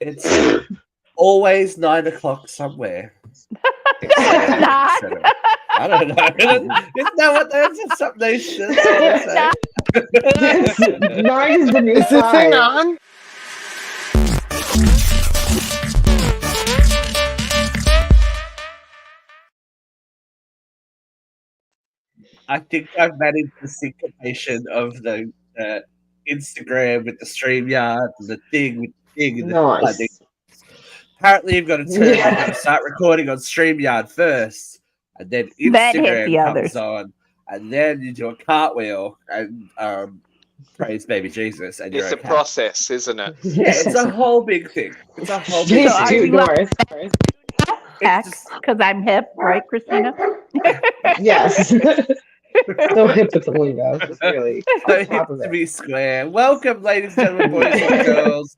It's always 9 o'clock somewhere. It's not. I don't know. Isn't that what that's something they say? Yes, 9 is the new Is this thing 5. on? I think I've managed the syncopation of the Instagram with the StreamYard, the thing with the thing, and the flooding. Nice. Apparently, you've got to turn. You've got to start recording on StreamYard first, and then Then hit the Instagram others. comes on, and then you do a cartwheel and praise baby Jesus. And It's you're a process, isn't it? Yeah, it's a whole big thing. It's a whole big Please thing. do, Doris. Because I'm hip, right, Christina? Yes. So hip with the lingo. It's really So on top hip of to it. be square. Welcome, ladies and gentlemen, boys and girls,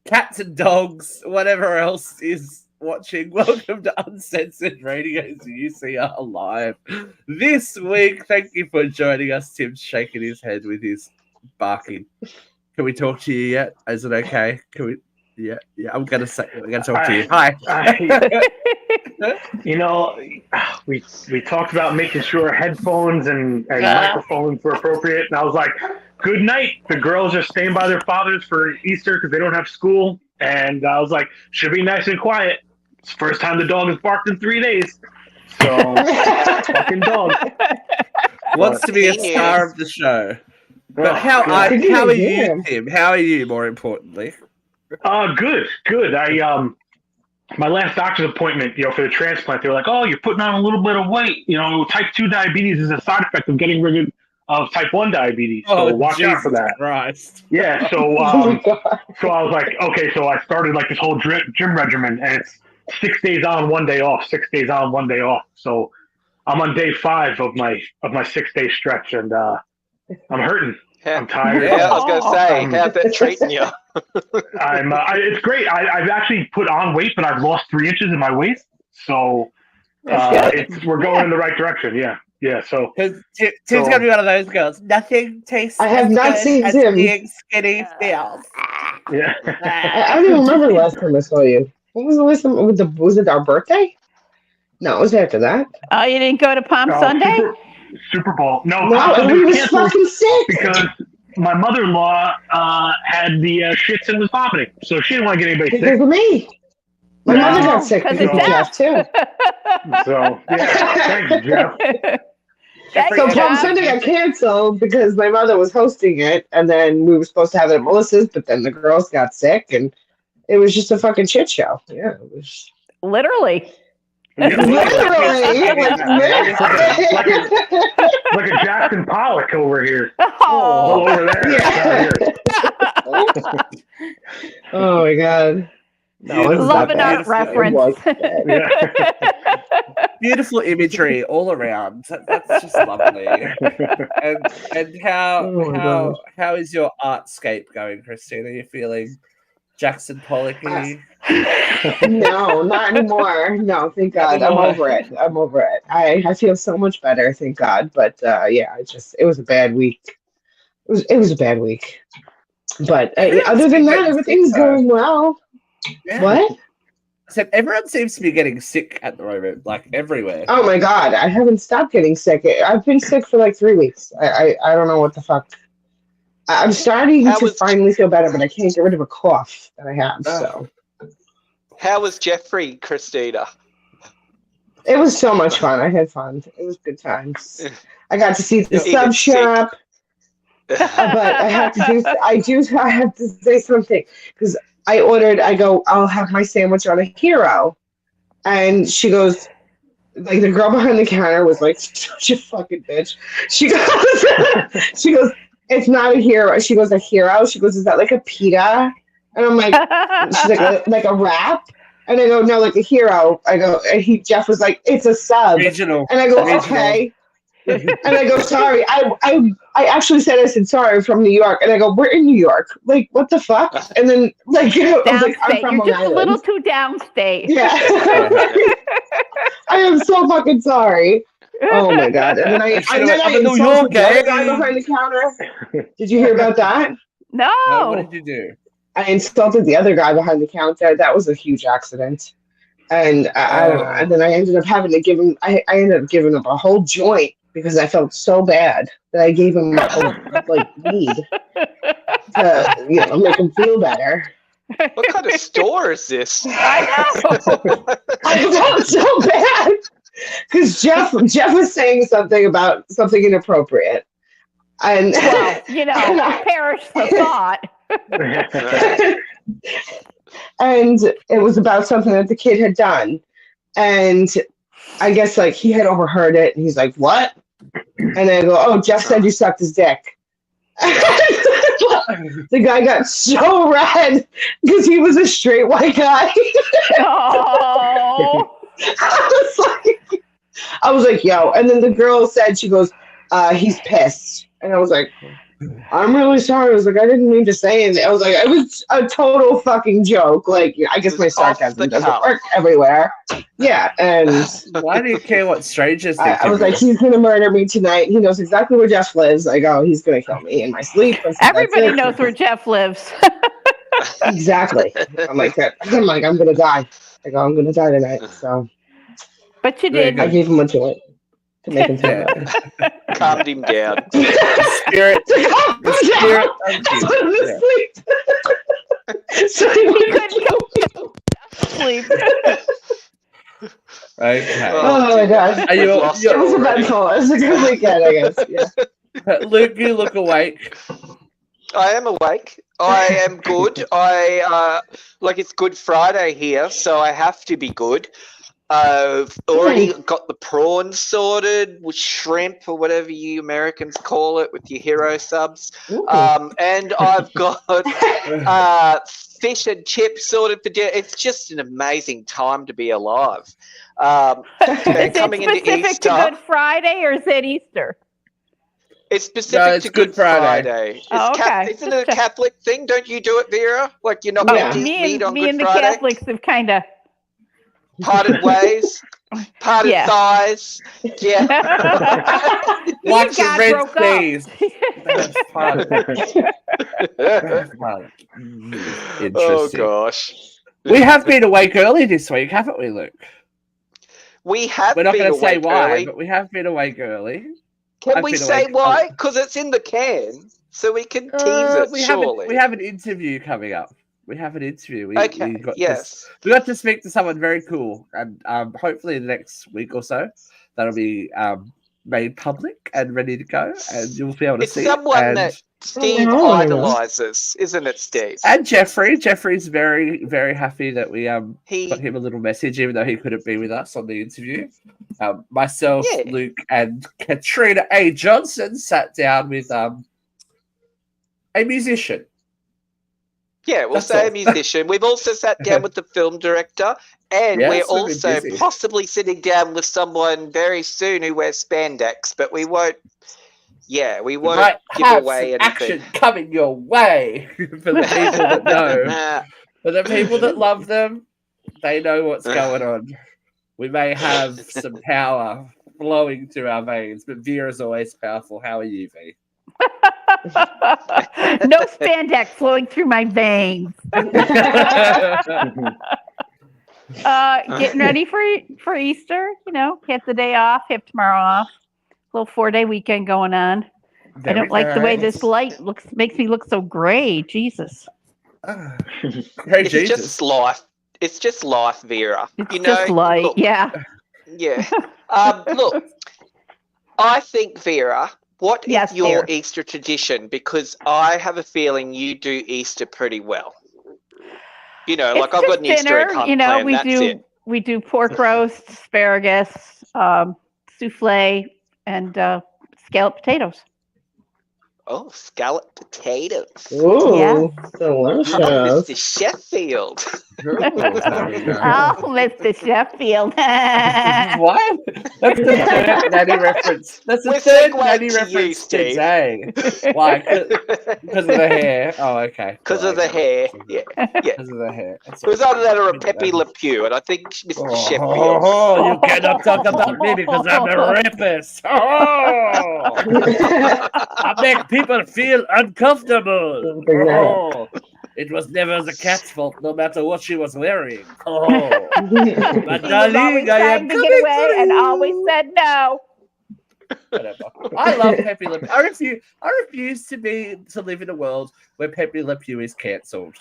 cats and dogs, whatever else is watching. Welcome to Uncensored Radio's UCR Live. This week, thank you for joining us. Tim's shaking his head with his barking. Can we talk to you yet? Is it okay? Can we? Yeah. I'm gonna talk to you. Hi. You know, we talked about making sure headphones and microphones were appropriate, and I was like, good night. The girls are staying by their fathers for Easter because they don't have school, and I was like, should be nice and quiet. It's the first time the dog has barked in 3 days. So, fucking dog. Wants to be a star of the show. But how are you, Tim? How are you, more importantly? Good. My last doctor's appointment, for the transplant, they were like, "Oh, you're putting on a little bit of weight. Type 2 diabetes is a side effect of getting rid of type 1 diabetes. So watch out for that." Christ. Yeah. So, so I was like, okay. So I started like this whole gym regimen, and it's 6 days on, 1 day off. 6 days on, 1 day off. So I'm on day 5 of my 6-day stretch, and I'm hurting. I'm tired. Yeah, I was going to say, how's that treating you? It's great. I've actually put on weight, but I've lost 3 inches in my waist. So we're going in the right direction. Yeah. So Tim's gonna be one of those girls. Nothing tastes. I have not seen Tim. Being skinny feels. Yeah. I don't even remember the last time I saw you. When was the last time? Was it our birthday? No, it was after that. Oh, you didn't go to Palm Sunday? Super Bowl. No, and we was fucking sick. Because my mother-in-law had the shits and was vomiting, so she didn't want to get anybody because sick. of me. My mother got sick because of Jeff too. So thank you, Jeff. So Palm Sunday got canceled because my mother was hosting it, and then we were supposed to have it at Melissa's, but then the girls got sick, and it was just a fucking shit show. Yeah, it was literally. Literally, like a Jackson Pollock over here. Oh, over there. Yeah. Oh my god. No, love an art reference. Beautiful imagery all around. That's just lovely. And how is your artscape going, Christina? Are you feeling Jackson Pollocky? No, not anymore. No, thank God. I'm over it. I feel so much better, thank God. But it was a bad week. It was a bad week. But other than that, everything's going well. Yeah. What? I said everyone seems to be getting sick at the moment, like everywhere. Oh my God, I haven't stopped getting sick. I've been sick for like 3 weeks. I don't know what the fuck. I'm starting to finally feel better, but I can't get rid of a cough that I have. So. How was Jeffrey, Christina? It was so much fun. I had fun. It was good times. I got to see the sub shop. But I have to say something because I'll have my sandwich on a hero. And she goes, like the girl behind the counter was like such a fucking bitch. She goes, it's not a hero. She goes, a hero? She goes, is that like a pita? And I'm like, she's like a wrap? And I go, no, like a hero. I go, and Jeff was like, it's a sub. Regional. And I go, okay. And I go, sorry. I actually said, sorry, I'm from New York. And I go, we're in New York. Like, what the fuck? And then, like, I was like, I'm from You're just Long a little too downstate. Yeah. I am so fucking sorry. Oh my God. And then I insulted the guy behind the counter. Did you hear about that? No. What did you do? I insulted the other guy behind the counter. That was a huge accident. And I don't know. And then I ended up having to give him. I ended up giving him a whole joint because I felt so bad that I gave him like weed to make him feel better. What kind of store is this? I know. I felt so bad because Jeff was saying something about something inappropriate, and Well, perish the thought. and it was about something that the kid had done, and I guess like he had overheard it, and he's like, "What?" And then I go, "Oh, Jeff said you sucked his dick." The guy got so red because he was a straight white guy. Oh. I was like, yo. And then the girl said, she goes, he's pissed. And I was like, I'm really sorry. I was like, I didn't mean to say anything. I was like, it was a total fucking joke. Like, I guess my sarcasm doesn't work everywhere. Yeah, and why do you care what strangers think? I was like, he's gonna murder me tonight. He knows exactly where Jeff lives. I go, he's gonna kill me in my sleep. Everybody knows where Jeff lives. Exactly. I'm like, I'm gonna die. I go, I'm gonna die tonight. So, but you did. I gave him a joint to make him feel better. Calmed him down. Spirit. So he couldn't go to sleep. Okay. Oh my god. Are you? It was eventful. It was a good weekend, I guess. Yeah. Luke, you look awake. I am awake. I am good. It's Good Friday here, so I have to be good. I've already got the prawns sorted with shrimp or whatever you Americans call it with your hero subs. And I've got fish and chips sorted for dinner. It's just an amazing time to be alive. Is it specific to Good Friday or is it Easter? It's specific to Good Friday. Okay. Isn't it a Catholic thing? Don't you do it, Vera? Like you're not going to eat meat on Good Friday? Me and the Catholics have kind of parted ways, parted thighs. Yeah. Watch the red stays. That's fun. Interesting. Oh gosh. We have been awake early this week, haven't we, Luke? We have. We're not going to say why, early. but we have been awake early. Can we say why? Because it's in the can, so we can tease it. We have an interview coming up. We have an interview. We got to speak to someone very cool, and hopefully in the next week or so, that'll be made public and ready to go, and you'll be able to see. It's someone that Steve idolizes, isn't it, Steve? And Jeffrey. Jeffrey's very, very happy that we got him a little message, even though he couldn't be with us on the interview. Myself, Luke, and Katrina A. Johnson sat down with a musician. Yeah, we'll say a musician. We've also sat down with the film director, and we're also possibly sitting down with someone very soon who wears spandex, but we won't. Yeah, we won't give away anything. Action coming your way for the people that know. For the people that love them, they know what's going on. We may have some power flowing through our veins, but Vera's always powerful. How are you, V? No spandex flowing through my veins. Getting ready for Easter, have the day off, have tomorrow off. Little 4-day weekend going on. I don't like the way this light makes me look so gray. Jesus. It's just life. It's just life, Vera. It's just light, yeah. Yeah. Look, I think, Vera, what is your Easter tradition? Because I have a feeling you do Easter pretty well. I've got an Easter egg hunt plan, we do pork roast, asparagus, souffle, and scalloped potatoes. Oh, scalloped potatoes. Ooh, delicious. Oh, Mr. Sheffield. Oh, Mr. Sheffield. What? That's the third Natty reference. That's the third Natty reference today. Why? Because of the hair. Oh, okay. Because of the hair. Yeah. Because of the hair. It was either that or a Pepe Le Pew, and I think Mr. Sheffield. Oh, you cannot talk about me because I'm a rapist. Oh, I make people feel uncomfortable. Oh. It was never the cat's fault, no matter what she was wearing. Oh, but He was darling, always I am trying to coming get away for and always you. said no. Whatever. I love Pepe Le Pew. I refuse to live in a world where Pepe Le Pew is cancelled.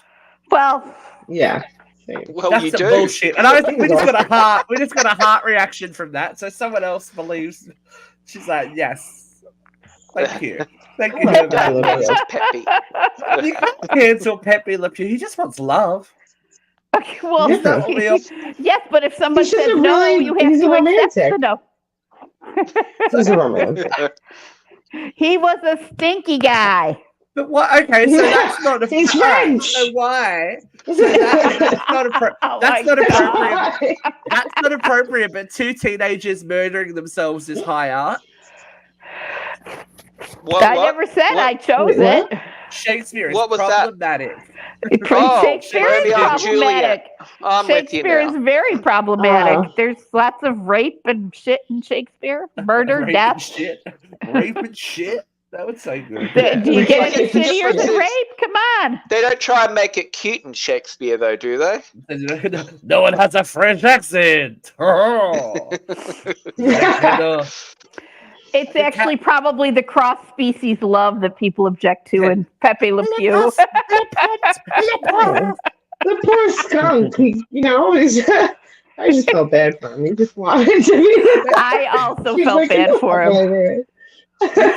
Well, Yeah. Same. Well, That's you some do. bullshit. And I think we He's just got a heart. We just got a heart reaction from that. So someone else believes. She's like, yes, thank you, thank you. I love Herbert. Pepe Le Pew. Peppy. You can't cancel Pepe Le Pew. He just wants love. okay, well, Yeah. Is that what we all- yes, but if someone He's just says a no, really- you have he's a to accept romantic. the no. He's a romantic. He was a stinky guy. But what? Okay, so that's not a. He's all right, French. so why? That's not Oh that's my not appropriate. God. That's not appropriate. But two teenagers murdering themselves is high art. I never said I chose Wait, what? it. Shakespeare is What was that? problematic. Shakespeare is Romeo and problematic. I'm with you Shakespeare now. is very problematic. There's lots of rape and shit in Shakespeare. Murder, Rape and death. shit. Rape and shit. That would say good. Do you get any The shittier difference than is- rape? Come on. They don't try and make it cute in Shakespeare, though, do they? No one has a French accent. Oh. It's actually probably the cross species love that people object to in Pepe Le Pew. The poor skunk. I just felt bad for him. He just wanted to be. I also She's felt like, bad for him. him.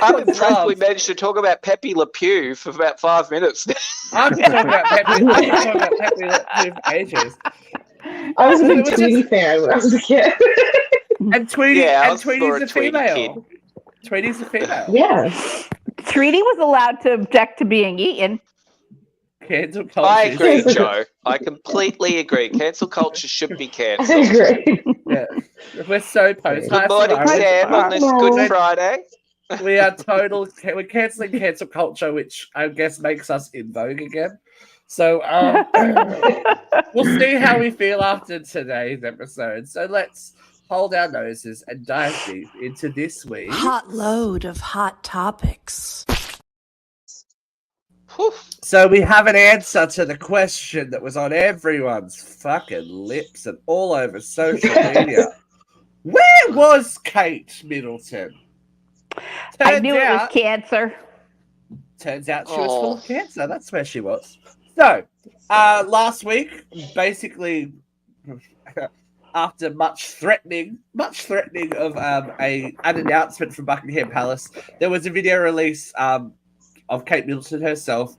I'm impressed we managed to talk about Pepe Le Pew for about 5 minutes. I've been talking about Pepe Le Pew for ages. I was a big Tweety fan when I was a kid. And Tweety, Yeah, I and was for Tweety's a a Tweety female. Tweety's a female. Yeah. Treaty was allowed to object to being eaten. Cancel culture. I agree, Yes. Joe. I completely agree. Cancel culture should be I cancelled. agree. Yeah. We're so post. Good morning, Sam, on this Good Friday. We are we're cancelling cancel culture, which I guess makes us in vogue again. So we'll see how we feel after today's episode. So let's hold our noses and dive deep into this week. Hot load of hot topics. Whew. So we have an answer to the question that was on everyone's fucking lips and all over social media. Where was Kate Middleton? I knew it was cancer. Turns out she was full of cancer. That's where she was. So, last week, basically, after much threatening of an announcement from Buckingham Palace, there was a video release of Kate Middleton herself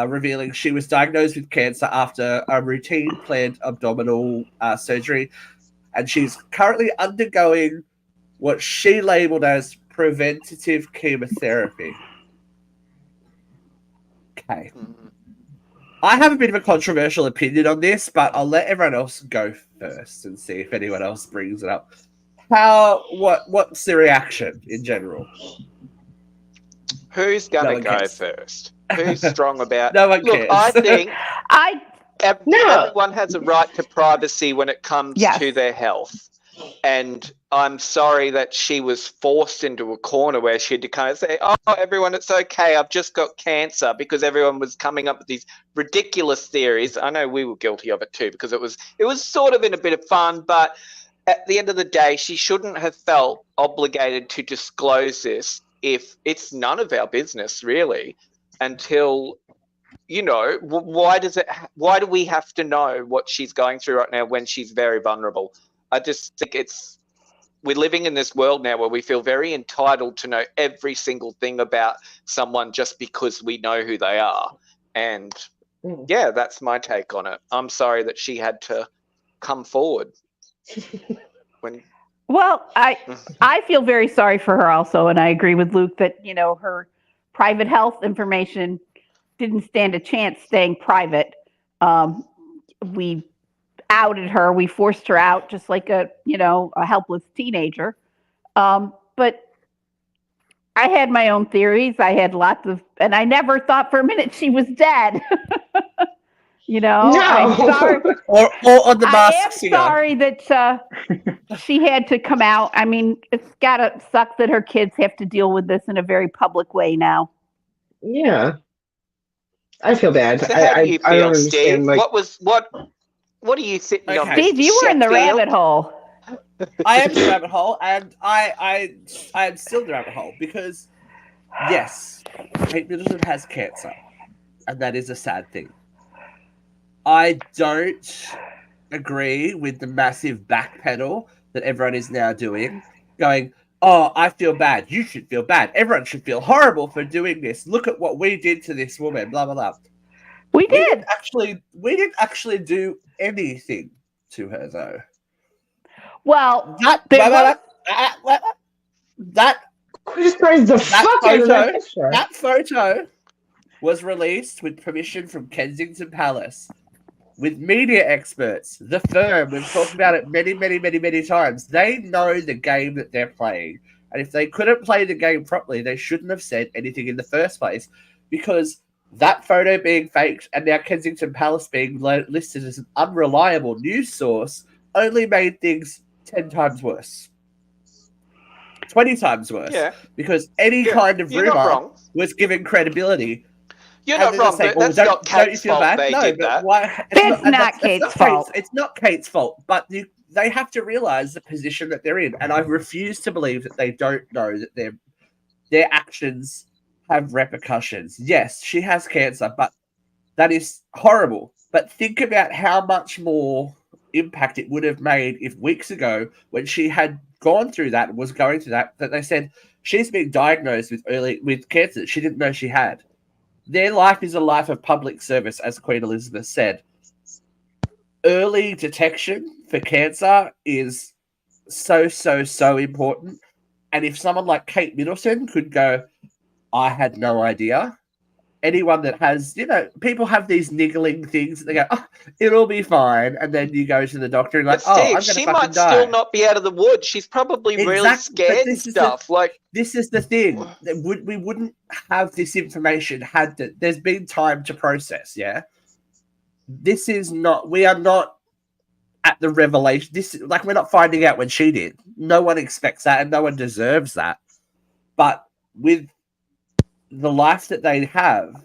revealing she was diagnosed with cancer after a routine planned abdominal surgery, and she's currently undergoing what she labeled as preventative chemotherapy. Okay. I have a bit of a controversial opinion on this, but I'll let everyone else go first and see if anyone else brings it up. What's the reaction in general? Who's No going one to go cares. first? Who's strong about No one Look, cares. I think No. everyone has a right to privacy when it comes Yes. to their health. And I'm sorry that she was forced into a corner where she had to kind of say, "Oh, everyone, it's okay. I've just got cancer," because everyone was coming up with these ridiculous theories. I know we were guilty of it too, because it was sort of in a bit of fun, but at the end of the day, she shouldn't have felt obligated to disclose this if it's none of our business, really, until, why do we have to know what she's going through right now when she's very vulnerable? I just think we're living in this world now where we feel very entitled to know every single thing about someone just because we know who they are. And yeah, that's my take on it. I'm sorry that she had to come forward. Well, I feel very sorry for her also, and I agree with Luke that, her private health information didn't stand a chance staying private. We outed her. We forced her out just like a helpless teenager. But I had my own theories. I had lots of, and I never thought for a minute she was dead. No. I'm sorry. Or on the I Masked am Singer. sorry that she had to come out. I mean, it's gotta suck that her kids have to deal with this in a very public way now. Yeah. I feel bad. So how do you I don't feel, Steve? understand. Like, What are you sitting on? Okay. Steve, you were in the Sheffield? rabbit hole. I am the rabbit hole, and I am still the rabbit hole because, yes, Kate Middleton has cancer, and that is a sad thing. I don't agree with the massive backpedal that everyone is now doing, going, oh, I feel bad. You should feel bad. Everyone should feel horrible for doing this. Look at what we did to this woman, blah, blah, blah. We did. We didn't actually do anything to her, though. Well, That criticize the fuck out of that picture. That photo was released with permission from Kensington Palace, with media experts, the firm. We've talked about it many, many, many, many times. They know the game that they're playing, and if they couldn't play the game properly, they shouldn't have said anything in the first place, because that photo being faked and now Kensington Palace being listed as an unreliable news source only made things 10 times worse. 20 times worse. Yeah. Because any kind of rumor was given credibility. You're not wrong, but that's not Kate's fault they did that. Why? It's not Kate's fault. It's not Kate's fault, but they have to realize the position that they're in. And I refuse to believe that they don't know that their actions have repercussions. Yes, she has cancer, but that is horrible. But think about how much more impact it would have made if weeks ago, when she had gone through that and was going through that they said she's been diagnosed with cancer she didn't know she had. Their life is a life of public service, as Queen Elizabeth said. Early detection for cancer is so important. And if someone like Kate Middleton could go, I had no idea. Anyone that has, people have these niggling things that they go, oh, it'll be fine. And then you go to the doctor and like, Steve, I'm going to she fucking might die. still not be out of the woods. She's probably really scared and stuff. This is the thing. We wouldn't have this information there's been time to process, yeah? We are not at the revelation. We're not finding out when she did. No one expects that and no one deserves that. But with the life that they have,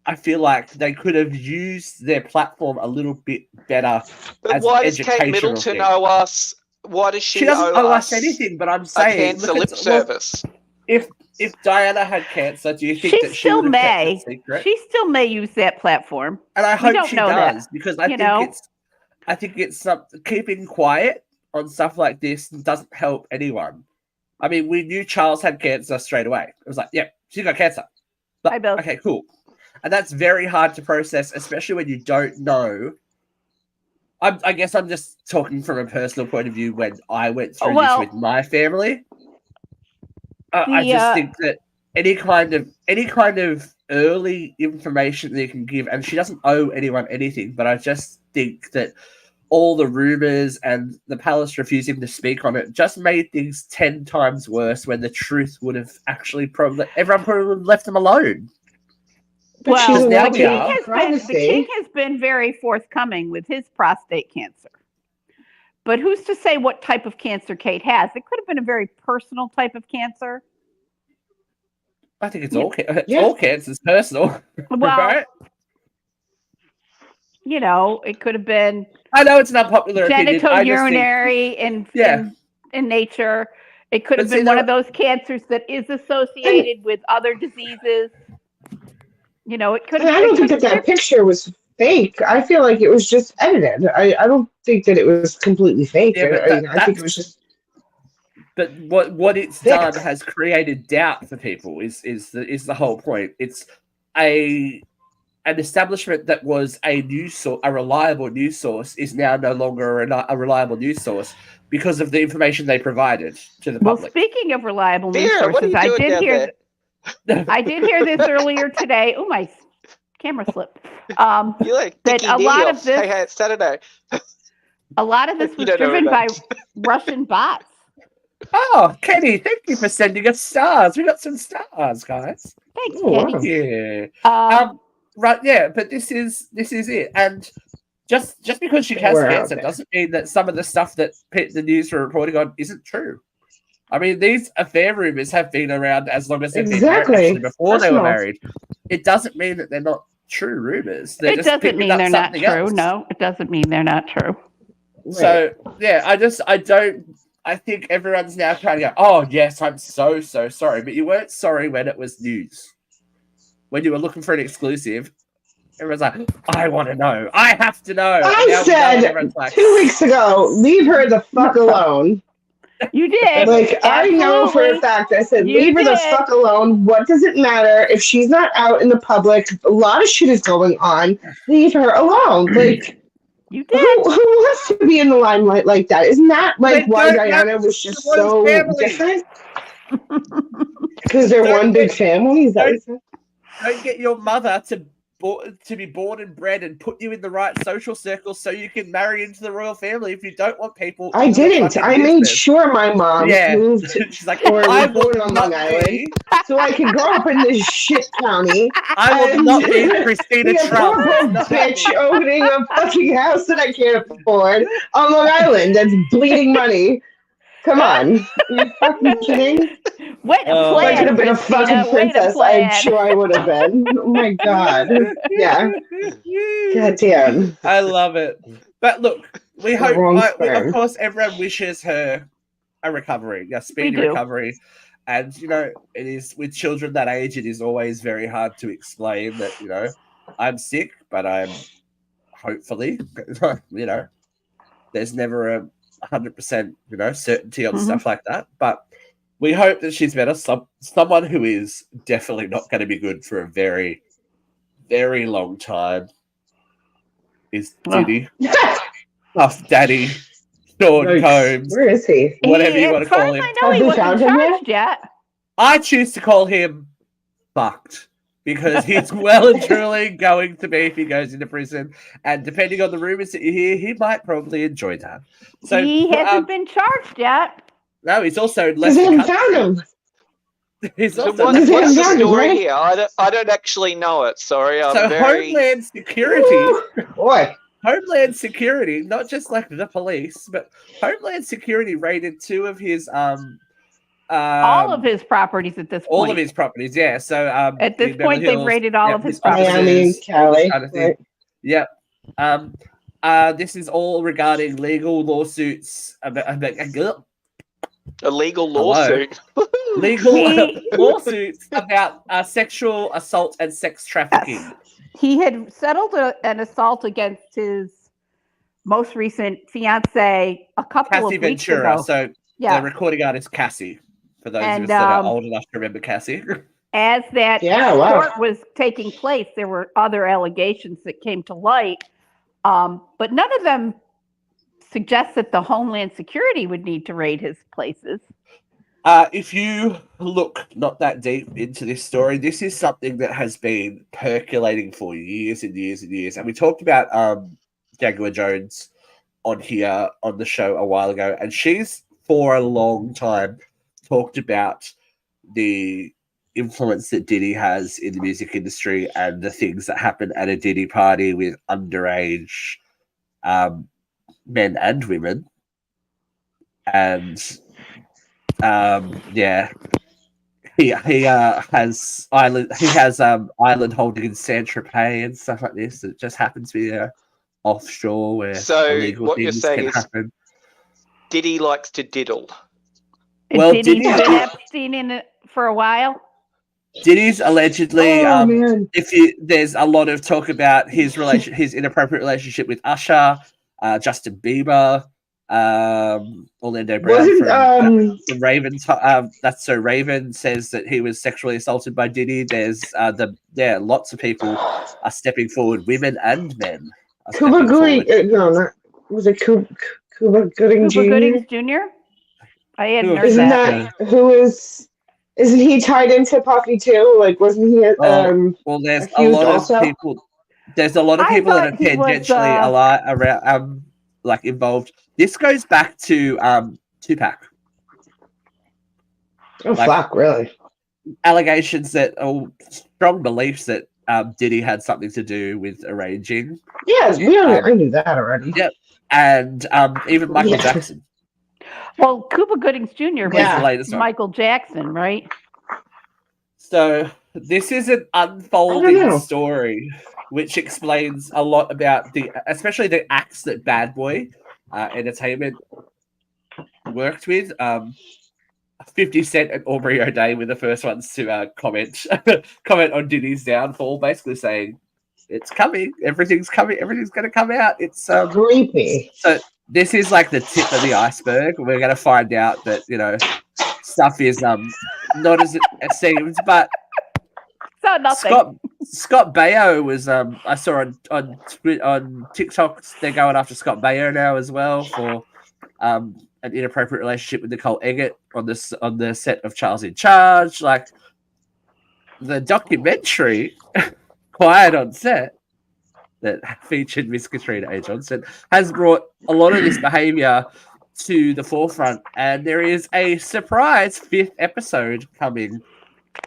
I feel like they could have used their platform a little bit better. But why does Kate Middleton owe us? Why does she doesn't owe us anything? But I'm saying, cancer lip service. If Diana had cancer, do you think that she would have kept it secret? She still may use that platform, and I hope she does, because I think it's keeping quiet on stuff like this doesn't help anyone. I mean, we knew Charles had cancer straight away. It was like, yeah, she's got cancer. But, okay, cool. And that's very hard to process, especially when you don't know. I guess I'm just talking from a personal point of view when I went through this with my family. I just think that any kind of early information that you can give, and she doesn't owe anyone anything, but I just think that all the rumors and the palace refusing to speak on it just made things 10 times worse, when the truth would have actually everyone probably left them alone. Well, the king has been very forthcoming with his prostate cancer. But who's to say what type of cancer Kate has? It could have been a very personal type of cancer. I think all cancer is personal. Well, right? It could have been. I know it's an unpopular opinion. Genitourinary in nature. It could have been one of those cancers that is associated with other diseases. It could have. I don't think that picture was fake. I feel like it was just edited. I don't think that it was completely fake. Yeah, I think it was just. But what it's done has created doubt for people. Is the whole point? It's an establishment that was a reliable news source is now no longer a reliable news source because of the information they provided to the public. Well, speaking of reliable news sources, I did hear this earlier today. Oh, my camera slipped. You like that a lot of this. Hey, it's Saturday. A lot of this was driven by Russian bots. Oh, Kenny, thank you for sending us stars. We got some stars, guys. Thanks, Kenny. Yeah. Right, yeah, but this is it. And just because she has cancer doesn't mean that some of the stuff that the news are reporting on isn't true. I mean, these affair rumors have been around as long as they've been married, actually, before they were married. It doesn't mean that they're not true rumors. They're It just doesn't picking mean up they're not something true. else. No, it doesn't mean they're not true. So yeah, I think everyone's now trying to go, oh yes, I'm so sorry. But you weren't sorry when it was news. When you were looking for an exclusive, everyone's like, I want to know. I have to know. I And now we know, and said everyone's like, 2 weeks ago, leave her the fuck alone. You did. Like, I know for a Absolutely. fact, I said, You leave her the did. fuck alone. What does it matter if she's not out in the public? A lot of shit is going on. Leave her alone. Like, You who did. wants to be in the limelight like that? Isn't that like They why don't have Diana was just one so family. different? Because they're Don't one big get- family? Is that what you said? don't get your mother to be born and bred and put you in the right social circles so you can marry into the royal family if you don't want people. I in the didn't. fucking I made business. sure my mom Yeah. moved She's like, or I was born will on not Long Island be. so I could grow up in this shit county. I will And not be Christina be a Trump. poor broke Not bitch happening. owning a fucking house that I can't afford on Long Island that's bleeding money. Come on. Are you fucking kidding? Way to If I plan, could have been a Christina. fucking Way to princess, plan. I'm sure I would have been. Oh my god. Yeah. God damn. I love it. But look, we The hope, wrong of sperm. course, everyone wishes her a recovery, a speedy do. recovery. And, it is with children that age, it is always very hard to explain that, I'm sick, but I'm hopefully, there's never a 100%, certainty on stuff like that. But we hope that she's better. Someone who is definitely not going to be good for a very, very long time is Diddy. Puff Daddy, Sean Yikes. Combs, Where is he? whatever you want As to far call as him. I know, Have he they wasn't found him yet? charged yet. I choose to call him fucked because he's well and truly going to be if he goes into prison. And depending on the rumors that you hear, he might probably enjoy that. So He hasn't been charged yet. no, he's also Because left they the haven't country. found him. He's So also what, left the what's the Found him, story right? here? I don't actually know it. Sorry, I'm So very. Homeland Security, Boy. Homeland Security, not just like the police, but Homeland Security raided two of his All of his properties at this point. all of his properties. Yeah. So At this in Beverly point, they've Hills, raided all of his properties. Miami, offices, Cali. kind of thing. Right. Yep. This is all regarding legal lawsuits about A legal Hello. lawsuit. legal He- lawsuits about sexual assault and sex trafficking. He had settled an assault against his most recent fiance a couple Cassie of weeks Ventura. ago. So Yeah, the recording artist Cassie. For those And, of us that are old enough to remember Cassie. as that Yeah, wow. court was taking place, there were other allegations that came to light, but none of them suggest that the Homeland Security would need to raid his places. If you look not that deep into this story, this is something that has been percolating for years and years and years. And we talked about Jaguar Jones on here on the show a while ago, and she's for a long time talked about the influence that Diddy has in the music industry and the things that happen at a Diddy party with underage men and women. And he has island holding in Saint Tropez and stuff like this. It just happens to be offshore where So illegal what you're things saying can is happen. Diddy likes to diddle. Well, Did he Diddy's- put Epstein in it for a while? Diddy's allegedly Oh, man. there's a lot of talk about his inappropriate relationship with Usher, Justin Bieber, Orlando Brown Wasn't from Raven. That's so Raven says that he was sexually assaulted by Diddy. There's lots of people are stepping forward, women and men. Are Cuba stepping Gooding? forward. No, not was it Cuba Gooding Cuba Jr.? Goodings Jr.? I hadn't heard Isn't that. that who is? Isn't he tied into Puffy too? Like, wasn't he? Well, there's a accused lot also? of people. There's a lot of I people that are thought he was, tangentially around, like involved. This goes back to Tupac. Oh, like- fuck! Really? Allegations that, strong beliefs that Diddy had something to do with arranging, Yes, I knew that already. Yeah. and even Michael Yeah. Jackson. Well, Cuba Goodings Jr. was Yeah. The latest one. Michael Jackson, right? So this is an I don't unfolding know. story. which explains a lot about especially the acts that Bad Boy Entertainment worked with. 50 Cent and Aubrey O'Day were the first ones to comment on Diddy's downfall, basically saying it's coming, everything's coming, everything's going to come out. It's creepy. So this is like the tip of the iceberg. We're going to find out that stuff is not as it seems, but So nothing. Scott Baio was I saw on TikTok they're going after Scott Baio now as well for an inappropriate relationship with Nicole Eggert on the set of Charles in Charge. Like the documentary Quiet on Set that featured Miss Katrina A. Johnson has brought a lot of this behavior to the forefront, and there is a surprise 5th episode coming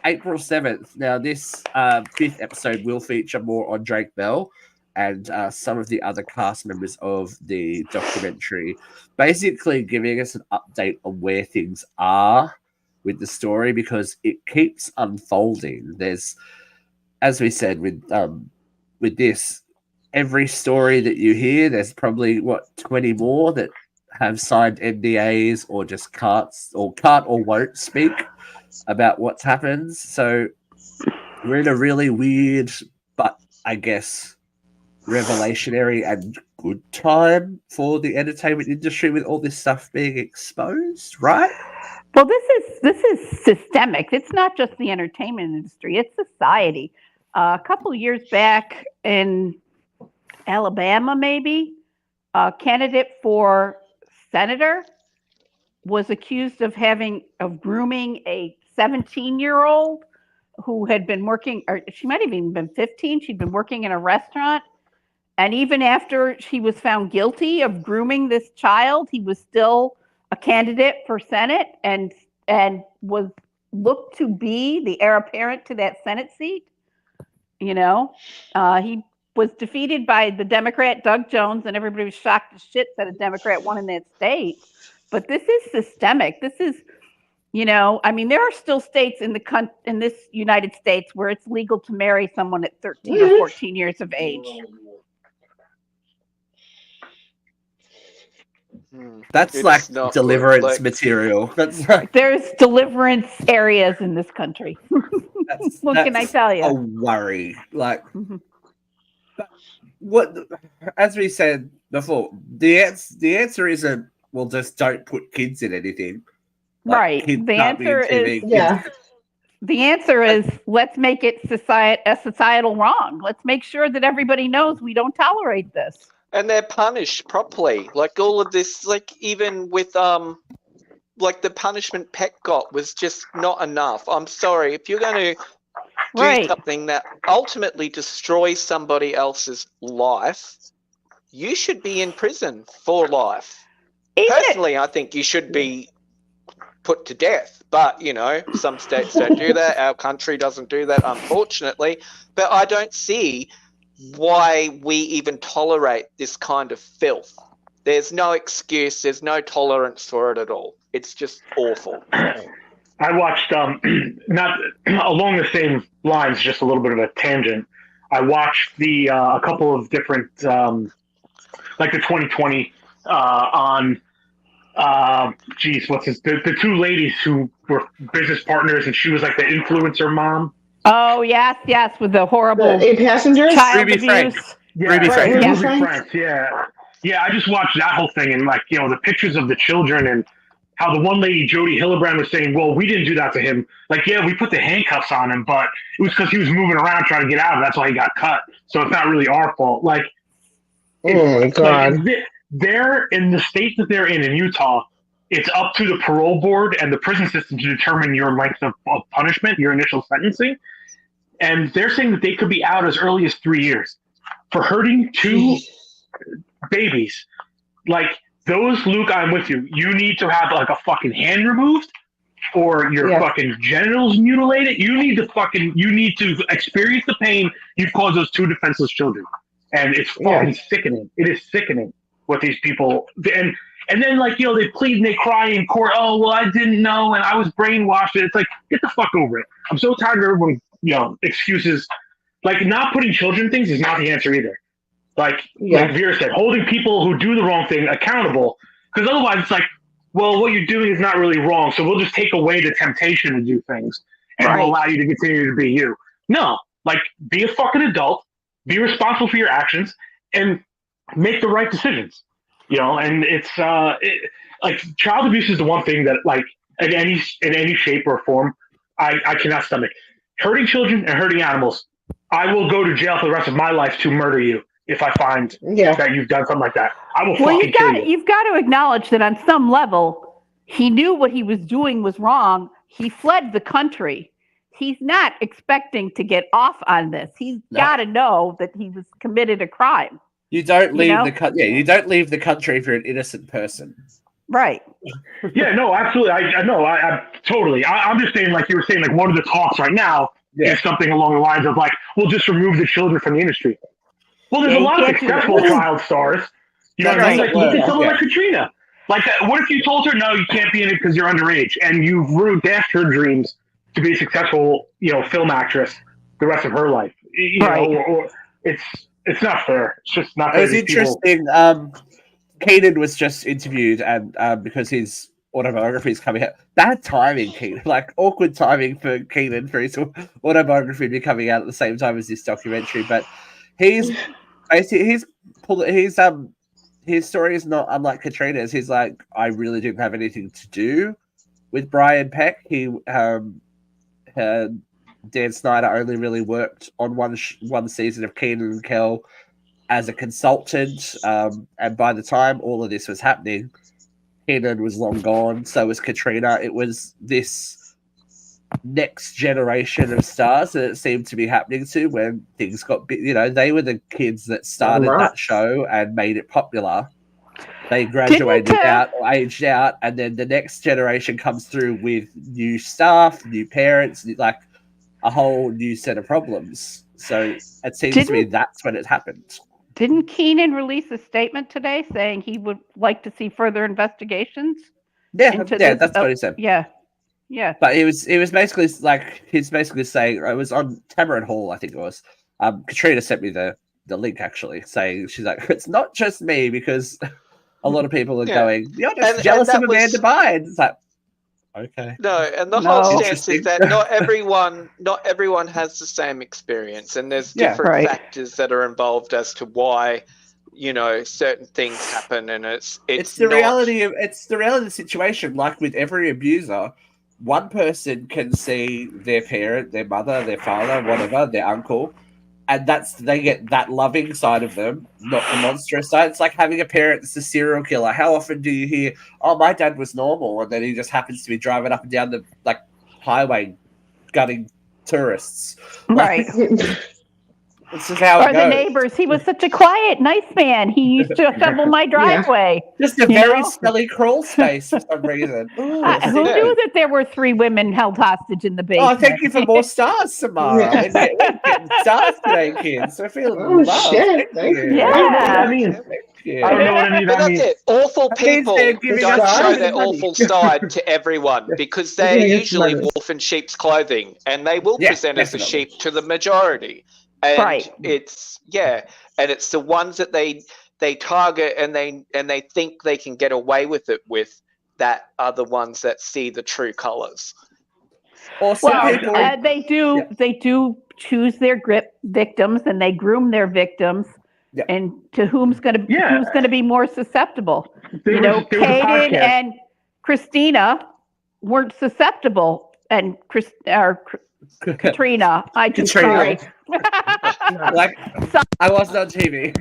April 7th. Now, this 5th episode will feature more on Drake Bell and some of the other cast members of the documentary, basically giving us an update on where things are with the story, because it keeps unfolding. There's, as we said, with this, every story that you hear, there's probably 20 more that have signed NDAs or just can't or won't speak about what's happened. So we're in a really weird, but I guess revelationary and good time for the entertainment industry with all this stuff being exposed, right? Well, this is systemic. It's not just the entertainment industry; it's society. A couple of years back in Alabama, maybe a candidate for senator was accused of grooming a 17-year-old who had been working, or she might have even been 15. She'd been working in a restaurant. And even after she was found guilty of grooming this child, he was still a candidate for Senate and was looked to be the heir apparent to that Senate seat. He was defeated by the Democrat Doug Jones, and everybody was shocked as shit that a Democrat won in that state. But this is systemic. This is, there are still states in this United States where it's legal to marry someone at 13 or 14 years of age. That's It's like not deliverance good, material. That's like, There's deliverance areas in this country. What can I tell you? A worry. Like, what? As we said before, the answer isn't, well, just don't put kids in anything. Like, right. The answer is Yeah. The answer is let's make it a societal wrong. Let's make sure that everybody knows we don't tolerate this. And they're punished properly. Like all of this, like even with like the punishment Peck got was just not enough. I'm sorry, if you're going to do something that ultimately destroys somebody else's life, you should be in prison for life. Personally, I think you should be put to death. But, some states don't do that. Our country doesn't do that, unfortunately. But I don't see why we even tolerate this kind of filth. There's no excuse. There's no tolerance for it at all. It's just awful. I watched, not along the same lines, just a little bit of a tangent. I watched a couple of different, like the 2020 on, the two ladies who were business partners, and she was like the influencer mom. Oh, yes, with the horrible The 8 passengers? child Ruby abuse. Frank. Yeah, Ruby Frank. Ruby Frank. Frank, yeah. Yeah, I just watched that whole thing, and the pictures of the children, and how the one lady, Jody Hillebrand, was saying, well, we didn't do that to him. Like, yeah, we put the handcuffs on him, but it was because he was moving around trying to get out, and that's why he got cut. So it's not really our fault. Like, Oh my God. they're in the state that they're in Utah. It's up to the parole board and the prison system to determine your length of punishment, your initial sentencing. And they're saying that they could be out as early as 3 years for hurting 2 babies. Like, those, Luke, I'm with you. You need to have like a fucking hand removed or your fucking genitals mutilated. You need to experience the pain you've caused those 2 defenseless children. And it's fucking sickening. It is sickening what these people, and then, they plead and they cry in court. Oh, well, I didn't know, and I was brainwashed. It's like, get the fuck over it. I'm so tired of everyone, excuses like not putting children in things is not the answer either. Like Vera said, holding people who do the wrong thing accountable, because otherwise it's like, well, what you're doing is not really wrong, so we'll just take away the temptation to do things and we'll allow you to continue to be you. No, like be a fucking adult, be responsible for your actions, and make the right decisions. You know, and it's like child abuse is the one thing that like in any shape or form I cannot stomach. Hurting children and hurting animals, I will go to jail for the rest of my life to murder you if I find that you've done something like that. I will fucking kill you. You've got to acknowledge that on some level, he knew what he was doing was wrong. He fled the country. He's not expecting to get off on this. He's got to know that he was committed a crime. You don't leave you don't leave the country if you're an innocent person. Right. Yeah, no, absolutely. I know. I totally. I'm just saying, like you were saying, like one of the talks right now is something along the lines of like, we'll just remove the children from the industry. Well, there's a lot of successful child stars. You know what I mean? Like, look at someone like Katrina. Like, what if you told her, no, you can't be in it because you're underage, and you've dashed her dreams to be a successful, film actress the rest of her life? You know, or it's not fair. It's just not fair. It was interesting. Keenan was just interviewed, and because his autobiography is coming out, bad timing, Keenan. Like awkward timing for Keenan for his autobiography to be coming out at the same time as this documentary. But his story is not unlike Katrina's. He's like, I really didn't have anything to do with Brian Peck. He Dan Snyder only really worked on one season of Kenan and Kel as a consultant, and by the time all of this was happening, Kenan was long gone. So was Katrina. It was this next generation of stars that it seemed to be happening to when things got big. They were the kids that started that show and made it popular. They graduated out or aged out, and then the next generation comes through with new staff, new parents, like a whole new set of problems. So it seems to me that's when it happened. Didn't Kenan release a statement today saying he would like to see further investigations? Yeah, that's what he said. Yeah. But it was basically like he's basically saying it was on Tamron Hall, I think it was. Katrina sent me the link actually, saying she's like, it's not just me because a lot of people are going, you're just jealous of Amanda Bynes. It's like, okay. No, and the whole stance is that not everyone has the same experience, and there's different factors that are involved as to why, certain things happen, and it's the reality of the situation. Like with every abuser, one person can see their parent, their mother, their father, whatever, their uncle, and they get that loving side of them, not the monstrous side. It's like having a parent that's a serial killer. How often do you hear, "Oh, my dad was normal," and then he just happens to be driving up and down the highway, gutting tourists? Right. This is how it goes. The neighbors. He was such a quiet, nice man. He used to shovel my driveway. Just a very smelly crawl space for some reason. Who knew that there were 3 women held hostage in the basement? Oh, thank you for more stars, Samara. We're getting stars today, kids. I feel loved. Shit. Thank you. Yeah. I don't know what that means. Yeah. I don't know what I mean. But that's it. Awful people don't show their money. awful side to everyone because they're usually wolf in sheep's clothing, and they will present as a sheep to the majority. And it's the ones that they target and they think they can get away with it with, that are the ones that see the true colors. They do choose their victims, and they groom their victims, and to who's going to be more susceptible. Kaden and Christina weren't susceptible, and Katrina. Sorry. Like, I wasn't on TV.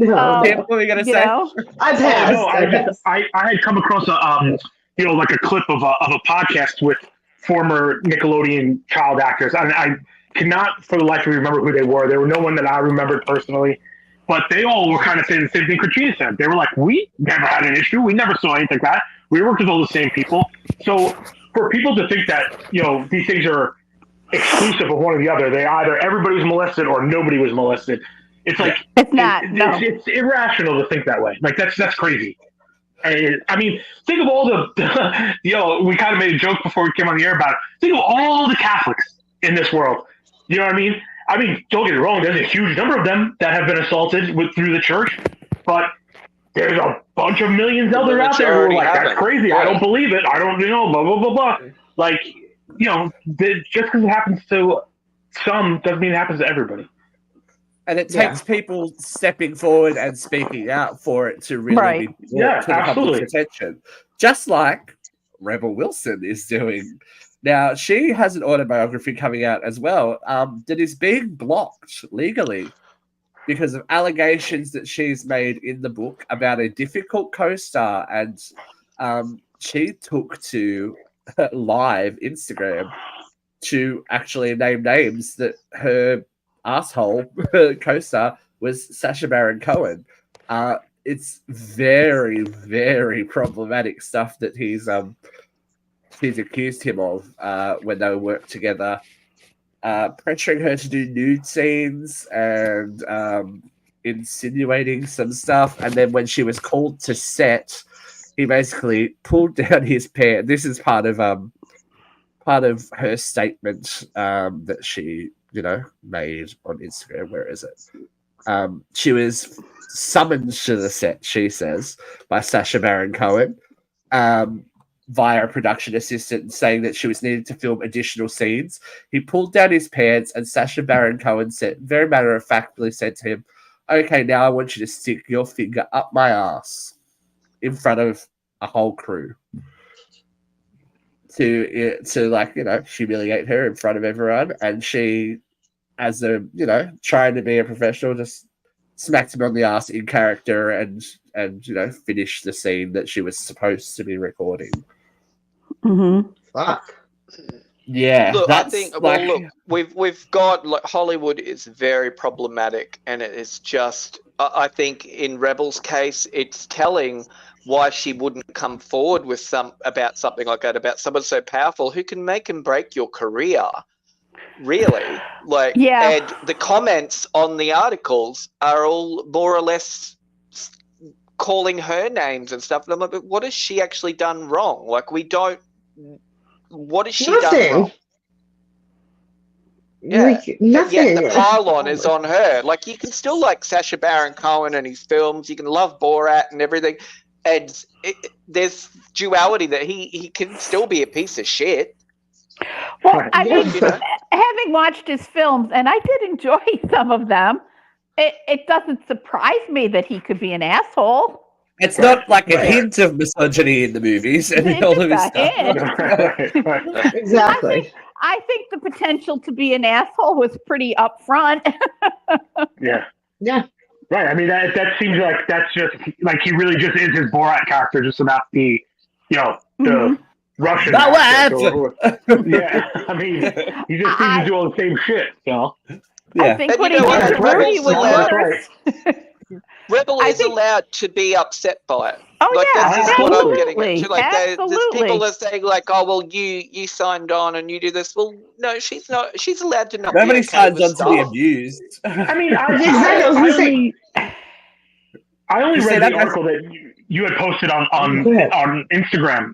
What were you gonna say? I passed. I had come across a like a clip of a podcast with former Nickelodeon child actors, and I cannot for the life of me remember who they were. There were no one that I remembered personally, but they all were kind of saying the same thing Katrina said. They were like, we never had an issue. We never saw anything like that. We worked with all the same people. So for people to think that, these things are exclusive of one or the other, they either everybody's molested or nobody was molested. It's like it's not. It's irrational to think that way. Like that's crazy. I mean, think of all the we kind of made a joke before we came on the air about it. Think of all the Catholics in this world. You know what I mean? I mean, don't get me wrong. There's a huge number of them that have been assaulted through the church, but there's a bunch of millions out there who are like, that's crazy. Yeah. I don't believe it. I don't, blah, blah, blah, blah. Like, just because it happens to some doesn't mean it happens to everybody. And it takes people stepping forward and speaking out for it to really be brought to the public's attention. Just like Rebel Wilson is doing. Now, she has an autobiography coming out as well that is being blocked legally because of allegations that she's made in the book about a difficult co-star. And she took to live Instagram to actually name names that her asshole co-star was Sacha Baron Cohen. It's very, very problematic stuff that she's accused him of when they worked together, pressuring her to do nude scenes and insinuating some stuff. And then when she was called to set, he basically pulled down his pants. This is part of her statement that she made on Instagram. Where is it? She was summoned to the set, she says, by Sacha Baron Cohen via a production assistant, saying that she was needed to film additional scenes. He pulled down his pants, and Sacha Baron Cohen said, very matter-of-factly said to him, "Okay, now I want you to stick your finger up my ass," in front of a whole crew. To humiliate her in front of everyone. And she, as trying to be a professional, just smacked him on the ass in character and finished the scene that she was supposed to be recording. Mm-hmm. Fuck. Yeah. Look, I think we've got Hollywood is very problematic, and it is just I think in Rebel's case it's telling why she wouldn't come forward with about something like that, about someone so powerful who can make and break your career. Really, and the comments on the articles are all more or less calling her names and stuff. And I'm like, but what has she actually done wrong? What has she done wrong? Yeah, nothing. Yet the pylon is on her. Like, you can still like Sacha Baron Cohen and his films. You can love Borat and everything. And there's duality that he can still be a piece of shit. Well, I mean, having watched his films, and I did enjoy some of them, it doesn't surprise me that he could be an asshole. It's not like a hint of misogyny in the movies and all of his stuff. Exactly. I think the potential to be an asshole was pretty upfront. Yeah. Right. I mean, that seems like that's just like he really just is his Borat character, just about the the Russian. Yeah, I mean, he just seems to do all the same shit, Yeah. I think what he did to Rudy was worse. Rebel is allowed to be upset by it. Oh, that's what I'm getting absolutely. at. There's people that say oh, well, you signed on and you do this. Well, no, she's not. She's allowed to not. Nobody signs on to be abused. I mean, I only read the article that you had posted on Instagram.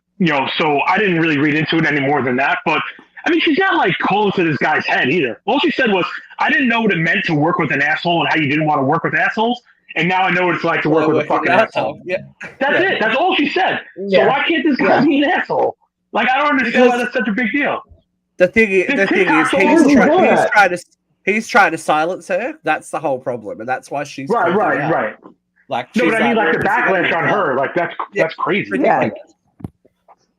So I didn't really read into it any more than that. But I mean, she's not calling to this guy's head either. All she said was, "I didn't know what it meant to work with an asshole and how you didn't want to work with assholes." And now I know what it's like to work with a fucking asshole. Yeah. That's it. That's all she said. Yeah. So why can't this guy be an asshole? I don't understand why that's such a big deal. The thing is, he's trying to silence her. That's the whole problem, and that's why she's right. No, but I mean, the backlash on her, that's crazy.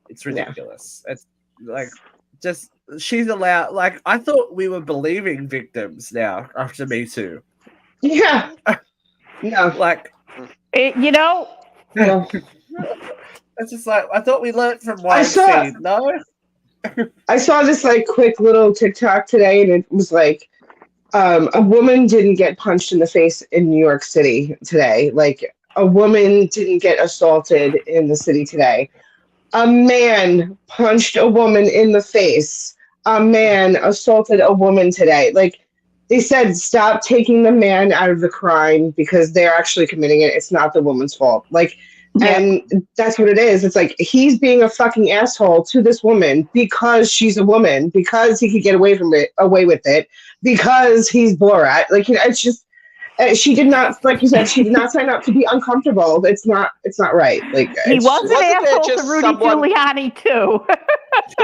It's ridiculous. It's just she's allowed. I thought we were believing victims now after Me Too. Yeah. No, it's just I thought we learned from Weinstein. No, I saw this quick little TikTok today, and it was a woman didn't get punched in the face in New York City today. A woman didn't get assaulted in the city today. A man punched a woman in the face. A man assaulted a woman today. They said, stop taking the man out of the crime because they're actually committing it. It's not the woman's fault. And that's what it is. It's like he's being a fucking asshole to this woman because she's a woman, because he could get away with it, because he's Borat. Like, it's just she did not, like you said, she did not sign up to be uncomfortable. It's not right. Like, he was just, an asshole to Rudy Giuliani too.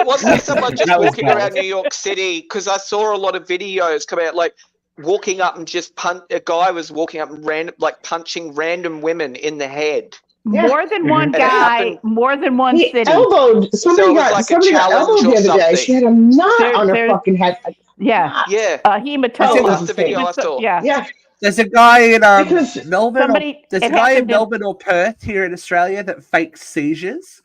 Wasn't there someone just walking around New York City? Because I saw a lot of videos come out, like walking up and just a guy was walking up and punching random women in the head. More than one guy, more than one city. Elbowed. Somebody got elbowed the other day. She had a knot on her fucking head. Yeah. Hematoma. That's the video I saw. Yeah. There's a guy in Melbourne. There's a guy in Melbourne or Perth here in Australia that fakes seizures,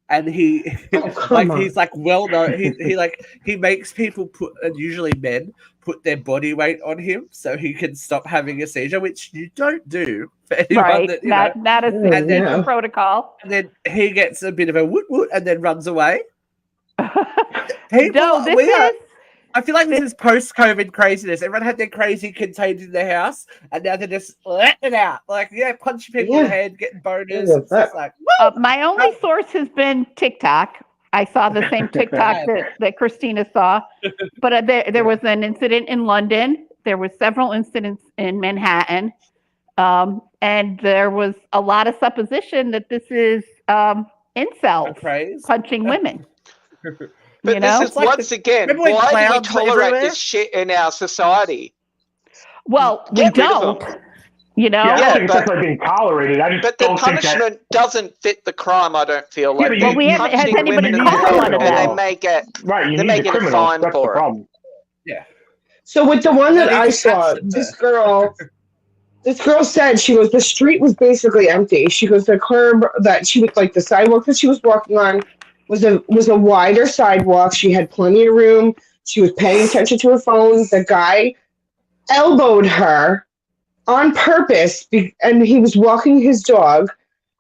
and he's like well known. He makes people usually men put their body weight on him so he can stop having a seizure, which you don't do for anyone. Right, not a protocol. And then he gets a bit of a woot woot and then runs away. I feel like this is post-COVID craziness. Everyone had their crazy contained in their house, and now they're just letting it out. Like, punching people in the head, getting boners. It's just like, my only source has been TikTok. I saw the same TikTok that Christina saw. But there was an incident in London. There were several incidents in Manhattan. And there was a lot of supposition that this is incels punching women. But this is, once again, why do we tolerate this shit in our society? Well, we don't. I don't think it's like being tolerated. But the punishment doesn't fit the crime, I don't feel like. Well, we haven't had anybody call one of them. And they make it a fine for it. Yeah. So with the one that I saw, this girl said, she goes, the street was basically empty. She goes, the curb that she was, like, the sidewalk that she was walking on was a wider sidewalk. She had plenty of room. She was paying attention to her phone. The guy elbowed her on purpose, and he was walking his dog.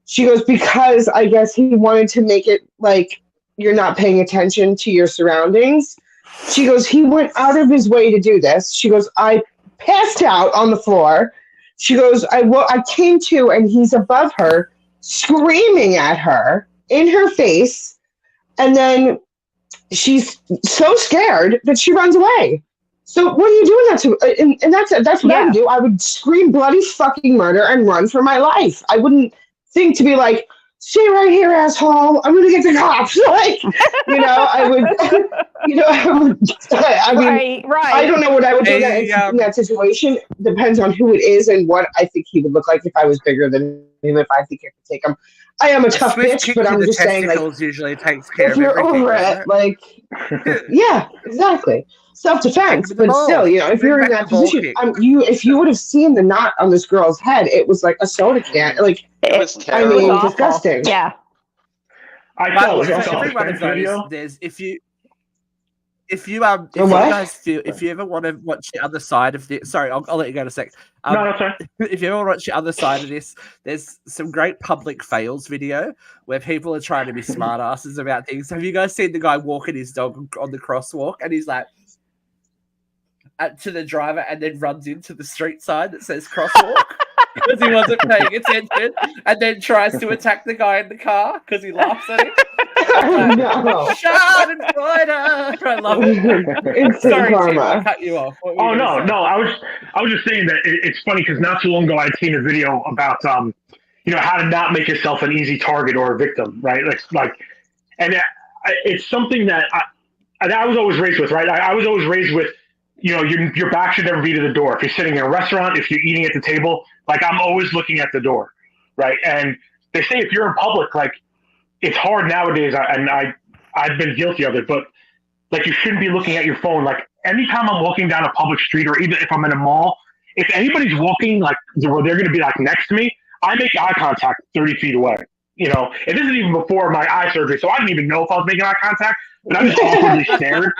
She goes, because I guess he wanted to make it like you're not paying attention to your surroundings. She goes, he went out of his way to do this. She goes, I passed out on the floor. She goes, I came to, and he's above her, screaming at her in her face. And then she's so scared that she runs away. So what are you doing that to? And that's what I would do. I would scream bloody fucking murder and run for my life. I wouldn't think to be like, stay right here, asshole. I'm going to get the cops. Like, I would, I mean, right. I don't know what I would do in that situation. Depends on who it is and what I think he would look like if I was bigger than him, if I think I could take him. I am a tough bitch, but I'm just saying, like, usually takes care if you're over it, like, yeah, exactly. Self-defense, but still, if you're in that position, if you would have seen the knot on this girl's head, it was like a soda can. Like, it was terrible. I mean, disgusting. Yeah. I saw every one of those. There's if you ever want to watch the other side of this, sorry, I'll let you go in a sec. No, that's right. If you ever want to watch the other side of this, there's some great public fails video where people are trying to be smartasses about things. Have you guys seen the guy walking his dog on the crosswalk, and he's like to the driver, and then runs into the street sign that says crosswalk because he wasn't paying attention, and then tries to attack the guy in the car because he laughs at him. No. Shot and brighter. I love it. Sorry, Tim, I cut you off. Oh no. I was just saying that it's funny because not too long ago I'd seen a video about how to not make yourself an easy target or a victim, right? It's something that I was always raised with, right? I was always raised with, your back should never be to the door. If you're sitting in a restaurant, if you're eating at the table, like, I'm always looking at the door, right? And they say if you're in public, like, it's hard nowadays, and I've been guilty of it, but, like, you shouldn't be looking at your phone. Like, anytime I'm walking down a public street, or even if I'm in a mall, if anybody's walking, like, where they're going to be, like, next to me, I make eye contact 30 feet away. It isn't even before my eye surgery, so I didn't even know if I was making eye contact, but I just awkwardly stared,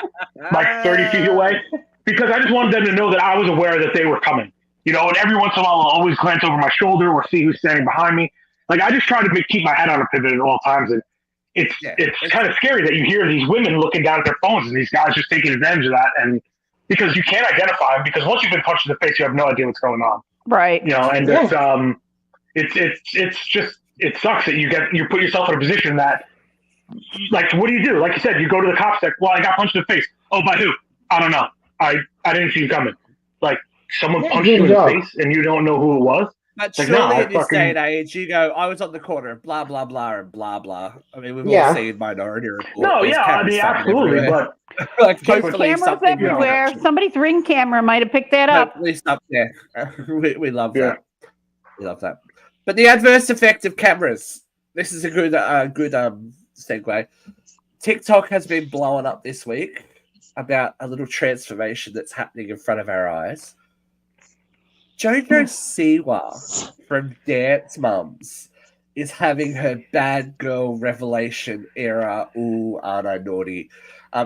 like, 30 feet away, because I just wanted them to know that I was aware that they were coming. And every once in a while, I'll always glance over my shoulder or see who's standing behind me. Like, I just try to keep my head on a pivot at all times, and it's kind of scary that you hear these women looking down at their phones and these guys just taking advantage of that, and because you can't identify them, because once you've been punched in the face, you have no idea what's going on. Right. And it's just it sucks that you put yourself in a position that, like, what do you do? Like you said, you go to the cops. Like, well, I got punched in the face. Oh, by who? I don't know. I didn't see you coming. Like, someone punched you in the face and you don't know who it was. But like, surely in this day and age, you go, I was on the corner, blah, blah, blah, and blah, blah. I mean, we've all seen Minority Report. No, yeah, I mean, absolutely, but like, there's cameras everywhere. Somebody's Ring camera might have picked that up. At least up there. We love that. We love that. But the adverse effect of cameras. This is a good segue. TikTok has been blowing up this week about a little transformation that's happening in front of our eyes. Jojo Siwa from Dance Mums is having her bad girl revelation era. Ooh, aren't I naughty?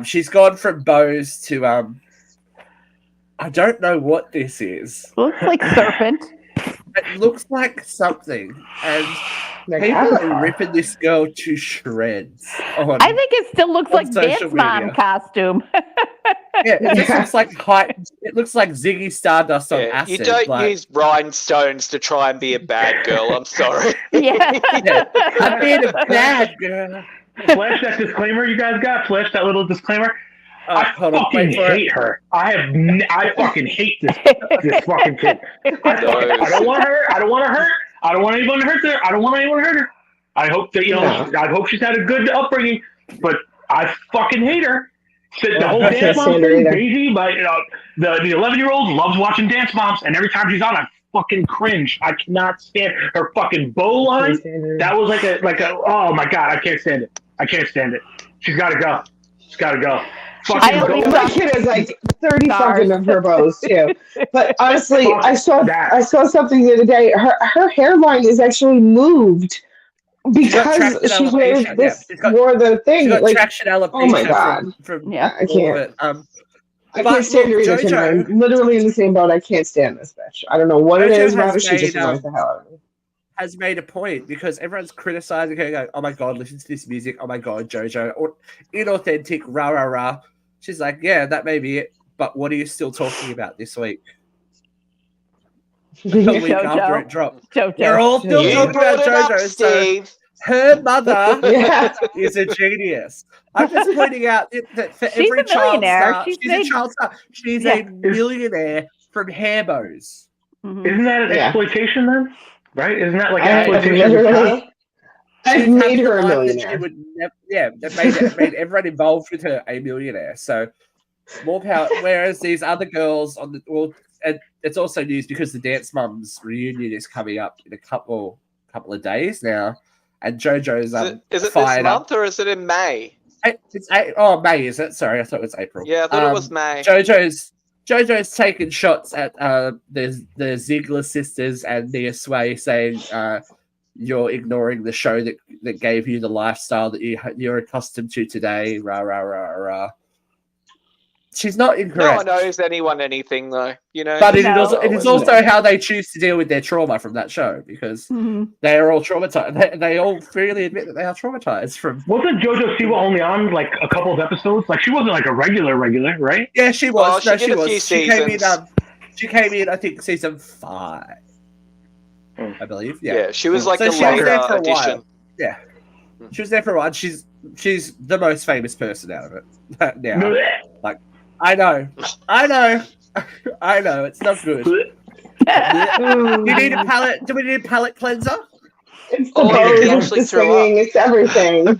She's gone from bows to I don't know what this is. Looks like serpent. It looks like something, and people are ripping this girl to shreds. I think it still looks like Dance Mom costume. Yeah, it just looks like it looks like Ziggy Stardust on acid. You don't use rhinestones to try and be a bad girl. I'm sorry. I'm being a bad girl. Flash that disclaimer you guys got. Flash that little disclaimer. I fucking hate her. I fucking hate this fucking kid. I don't want her. I don't want to hurt. I don't want anyone to hurt her. I don't want anyone to hurt her. I hope that I hope she's had a good upbringing, but I fucking hate her. The whole Dance Moms thing, Daisy, the 11-year-old loves watching Dance Moms, and every time she's on, I fucking cringe. I cannot stand her fucking bow line. That was like a oh my god, I can't stand it. I can't stand it. She's got to go. She's got to go. My kid has like 30 something of her bows too. But honestly, I saw something the other day. Her hairline is actually moved because she wore the thing. She got like, traction alopecia. Oh my god! I can't. I can't stand her either. Jojo, I'm literally in the same boat. I can't stand this bitch. I don't know what it is about her. She just annoys the hell out of me. Has made a point because everyone's criticizing her, going, "Oh my god, listen to this music! Oh my god, JoJo, or inauthentic, rah rah rah." She's like, "Yeah, that may be it, but what are you still talking about this week?" A week after it dropped, they're all still talking about JoJo. So her mother is a genius. I'm just pointing out that for every child star, she's a child star. She's a millionaire from hair bows. Isn't that an exploitation then? Right? Isn't that like exploitation? I've made her a millionaire. She would that made everyone involved with her a millionaire. So more power. Whereas these other girls and it's also news because the Dance Mums reunion is coming up in a couple of days now, and JoJo's is it this month or is it in May? It's May, is it? Sorry, I thought it was April. Yeah, I thought it was May. JoJo's taken shots at the Ziegler sisters and Nia Sway, saying you're ignoring the show that gave you the lifestyle that you're accustomed to today. Rah rah rah rah. She's not incorrect. No one owes anyone anything, though. You know. But it is also how they choose to deal with their trauma from that show, because they are all traumatized. They all freely admit that they are traumatized from. Wasn't JoJo Siwa only on like a couple of episodes? Like she wasn't like a regular, right? Yeah, she was. Well, she was. She came in. I think season 5. I believe. Yeah, she was like the later addition. Yeah, she was there for a while. She's the most famous person out of it now. Like, I know, it's not good. Do we need a palate cleanser? It's the bows, it's the singing, it's everything.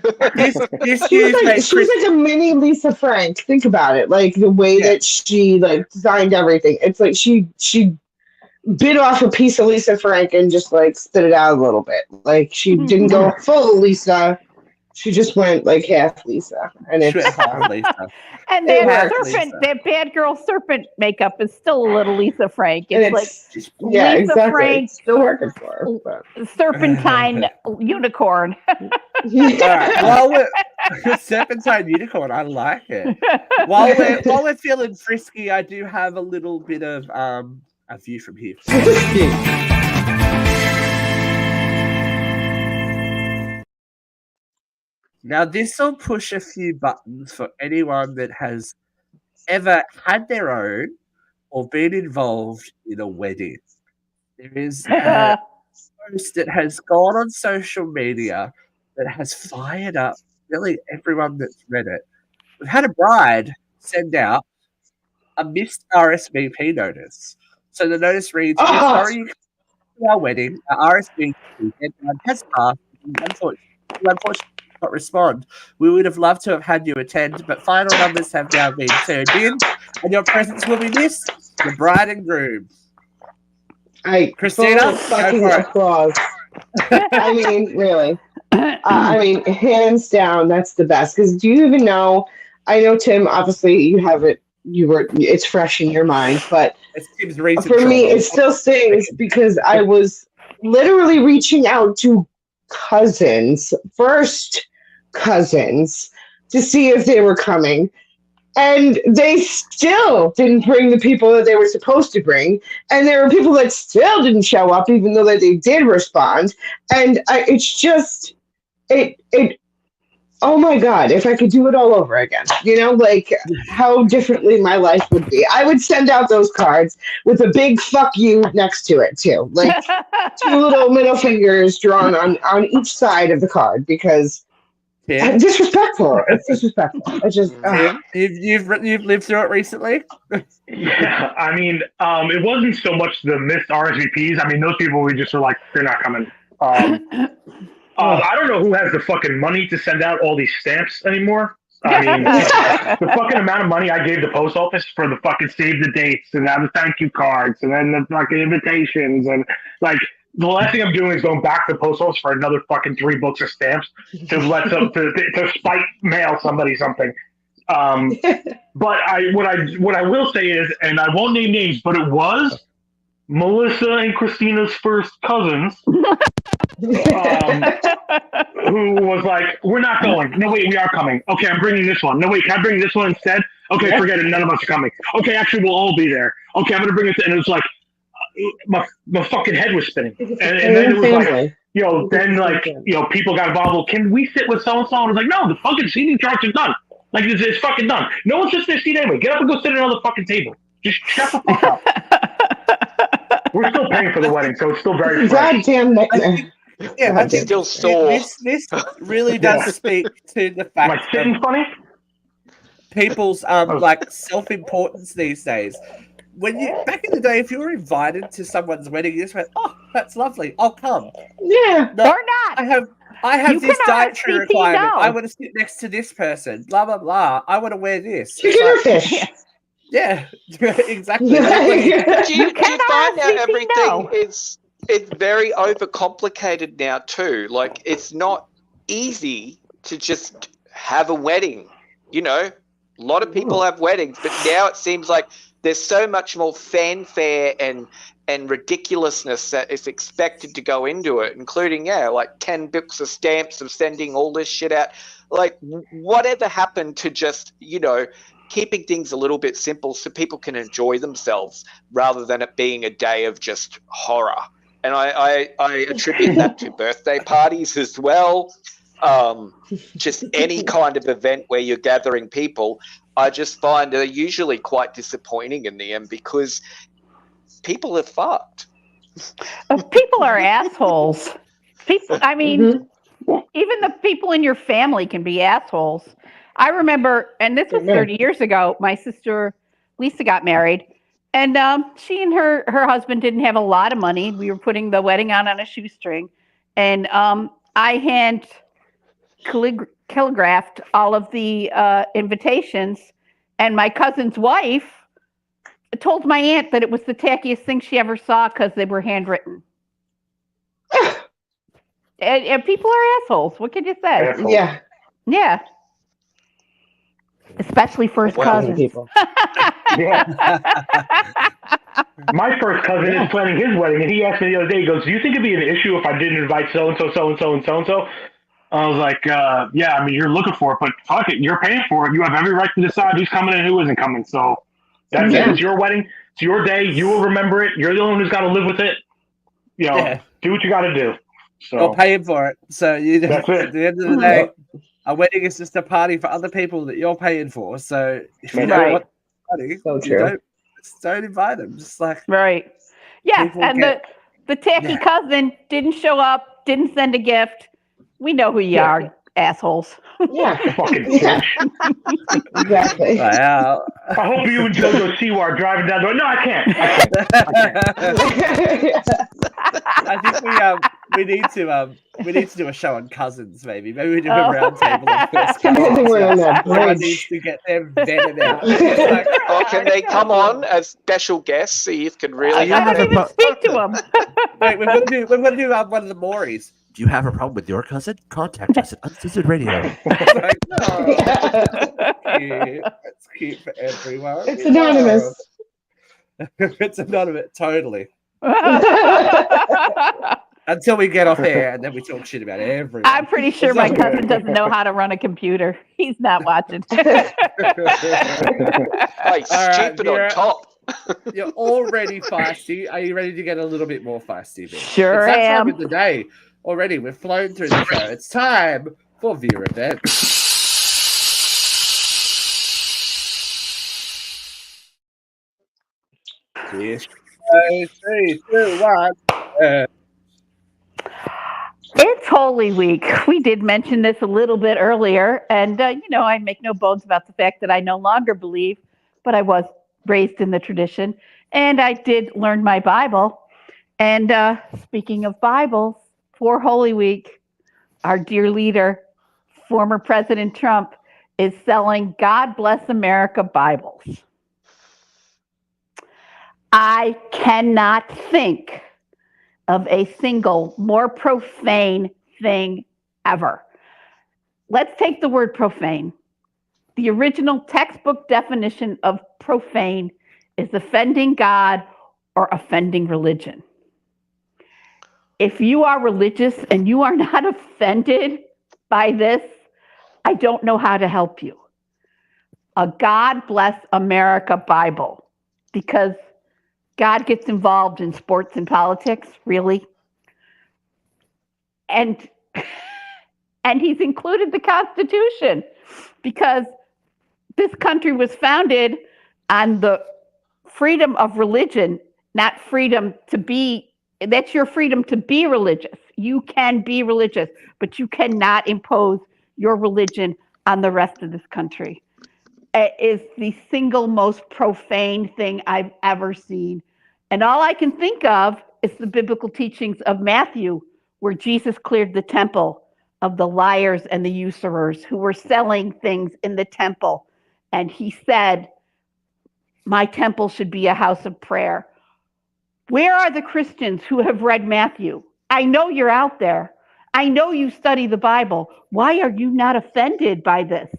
She's like a mini Lisa Frank. Think about it, like the way that she like designed everything. It's like she bit off a piece of Lisa Frank and just like spit it out a little bit. Like she didn't go full Lisa. She just went like half Lisa, and it's Lisa. And that serpent, that bad girl serpent makeup is still a little Lisa Frank. It's like Lisa Frank, still working for her. Serpentine unicorn. While we're serpentine unicorn, I like it. While we're feeling frisky, I do have a little bit of a view from here. Now, this will push a few buttons for anyone that has ever had their own or been involved in a wedding. There is post that has gone on social media that has fired up really everyone that's read it. We've had a bride send out a missed RSVP notice. So the notice reads, "We're sorry you can't come to our wedding. Our RSVP deadline has passed. Unfortunately, not respond. We would have loved to have had you attend, but final numbers have now been turned in, and your presence will be missed. The bride and groom." Christina, full fucking applause. I mean, really. I mean, hands down, that's the best. Because do you even know? I know, Tim. Obviously, you have it. It's fresh in your mind, but for me, it still stings because I was literally reaching out to first cousins, to see if they were coming. And they still didn't bring the people that they were supposed to bring. And there were people that still didn't show up, even though that they did respond. And it's just, oh my God, if I could do it all over again, like how differently my life would be. I would send out those cards with a big fuck you next to it too. Like 2 little middle fingers drawn on each side of the card because Tim? Disrespectful. It's disrespectful. It's just Tim, you've lived through it recently. Yeah, I mean, it wasn't so much the missed RSVPs. I mean, those people we just were like, they're not coming. I don't know who has the fucking money to send out all these stamps anymore. I mean, the fucking amount of money I gave the post office for the fucking save the dates and now the thank you cards and then the fucking invitations and like. The last thing I'm doing is going back to the post office for another fucking 3 books of stamps to let them to spite mail somebody something. But what I will say is, and I won't name names, but it was Melissa and Christina's first cousins, who was like, "We're not going. No, wait, we are coming. Okay, I'm bringing this one. No, wait, can I bring this one instead? Okay, forget it. None of us are coming. Okay, actually, we'll all be there. Okay, I'm gonna bring it." And it was like. My fucking head was spinning, and then it was like, then like, people got involved. Well, can we sit with so and so? I was like, no, the fucking seating charts are done. Like it's fucking done. No one sits their seat anyway. Get up and go sit at another fucking table. Just shut the fuck up. We're still paying for the wedding, so it's still very fresh. Goddamn. I'm still sore. This really does speak to the fact. Am I sitting funny? People's like self-importance these days. When you back in the day, if you were invited to someone's wedding, you just went, "Oh, that's lovely. I'll come." Yeah, no, or not. I have this dietary requirement. No. I want to sit next to this person. Blah blah blah. I want to wear this. Chicken or fish? Yeah, exactly. Yeah. Do you find out everything it's very overcomplicated now too? Like it's not easy to just have a wedding. A lot of people have weddings, but now it seems like there's so much more fanfare and ridiculousness that is expected to go into it, including, like 10 books of stamps of sending all this shit out. Like, whatever happened to just, keeping things a little bit simple so people can enjoy themselves rather than it being a day of just horror? And I attribute that to birthday parties as well. Just any kind of event where you're gathering people. I just find they're usually quite disappointing in the end because people are fucked. People are assholes. People, I mean, even the people in your family can be assholes. I remember, and this was 30 years ago, my sister Lisa got married, and she and her husband didn't have a lot of money. We were putting the wedding on a shoestring, and I hand calligraphed all of the invitations, and my cousin's wife told my aunt that it was the tackiest thing she ever saw because they were handwritten. and people are assholes. What can you say? Assholes. Yeah. Especially first cousins. People. My first cousin is planning his wedding, and he asked me the other day, he goes, "Do you think it'd be an issue if I didn't invite so-and-so, so-and-so, and so-and-so?" I was like, yeah, I mean, you're looking for it, but fuck it, you're paying for it. You have every right to decide who's coming and who isn't coming. So that's it. It's your wedding. It's your day. You will remember it. You're the only one who's got to live with it. Do what you got to do. So you're paying for it. So that's it. At the end of the day, a wedding is just a party for other people that you're paying for. So if you don't want the party, don't invite them. Just like right. Yeah, and The tacky cousin didn't show up, didn't send a gift. We know who you are, assholes. Yeah. Fucking Yeah. bitch. Exactly. Wow. I hope you and JoJo Siwa are driving down the road. No, I can't. I think we need to do a show on cousins. Maybe we do a round table of first cousins. We're on that Everyone bridge. needs to get their venom out. It's like, Or can they come on as special guests so you can really I have don't even speak to them. Wait, we're gonna do one of the Mauries. Do you have a problem with your cousin? Contact us at Uncensored Radio. It's like, it's cute for everyone. It's anonymous. It's anonymous, totally. Until we get off air and then we talk shit about everyone. I'm pretty sure my cousin doesn't know how to run a computer. He's not watching. Hey, right, stupid on top. You're already feisty. Are you ready to get a little bit more feisty? Ben? Sure it's that am. time of the day already. We've flown through the show. It's time for viewer events. Yes. 3, 2, 1. It's Holy Week. We did mention this a little bit earlier. And, I make no bones about the fact that I no longer believe, but I was raised in the tradition. And I did learn my Bible. And speaking of Bibles, for Holy Week, our dear leader, former President Trump, is selling God Bless America Bibles. I cannot think of a single more profane thing ever. Let's take the word profane. The original textbook definition of profane is offending God or offending religion. If you are religious and you are not offended by this, I don't know how to help you. A God Bless America Bible, because God gets involved in sports and politics, really? And he's included the Constitution because this country was founded on the freedom of religion, not freedom to be, that's your freedom to be religious. You can be religious, but you cannot impose your religion on the rest of this country. It is the single most profane thing I've ever seen. And all I can think of is the biblical teachings of Matthew, where Jesus cleared the temple of the liars and the usurers who were selling things in the temple. And he said, my temple should be a house of prayer. Where are the Christians who have read Matthew? I know you're out there. I know you study the Bible. Why are you not offended by this?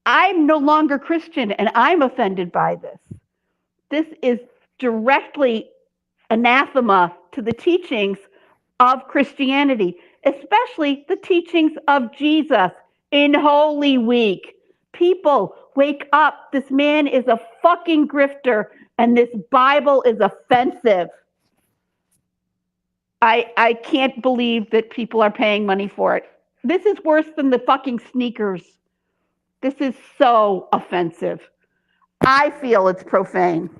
I'm no longer Christian and I'm offended by this. This is directly anathema to the teachings of Christianity, especially the teachings of Jesus in Holy Week. People, wake up. This man is a fucking grifter and this Bible is offensive. I can't believe that people are paying money for it. This is worse than the fucking sneakers. This is so offensive. I feel it's profane.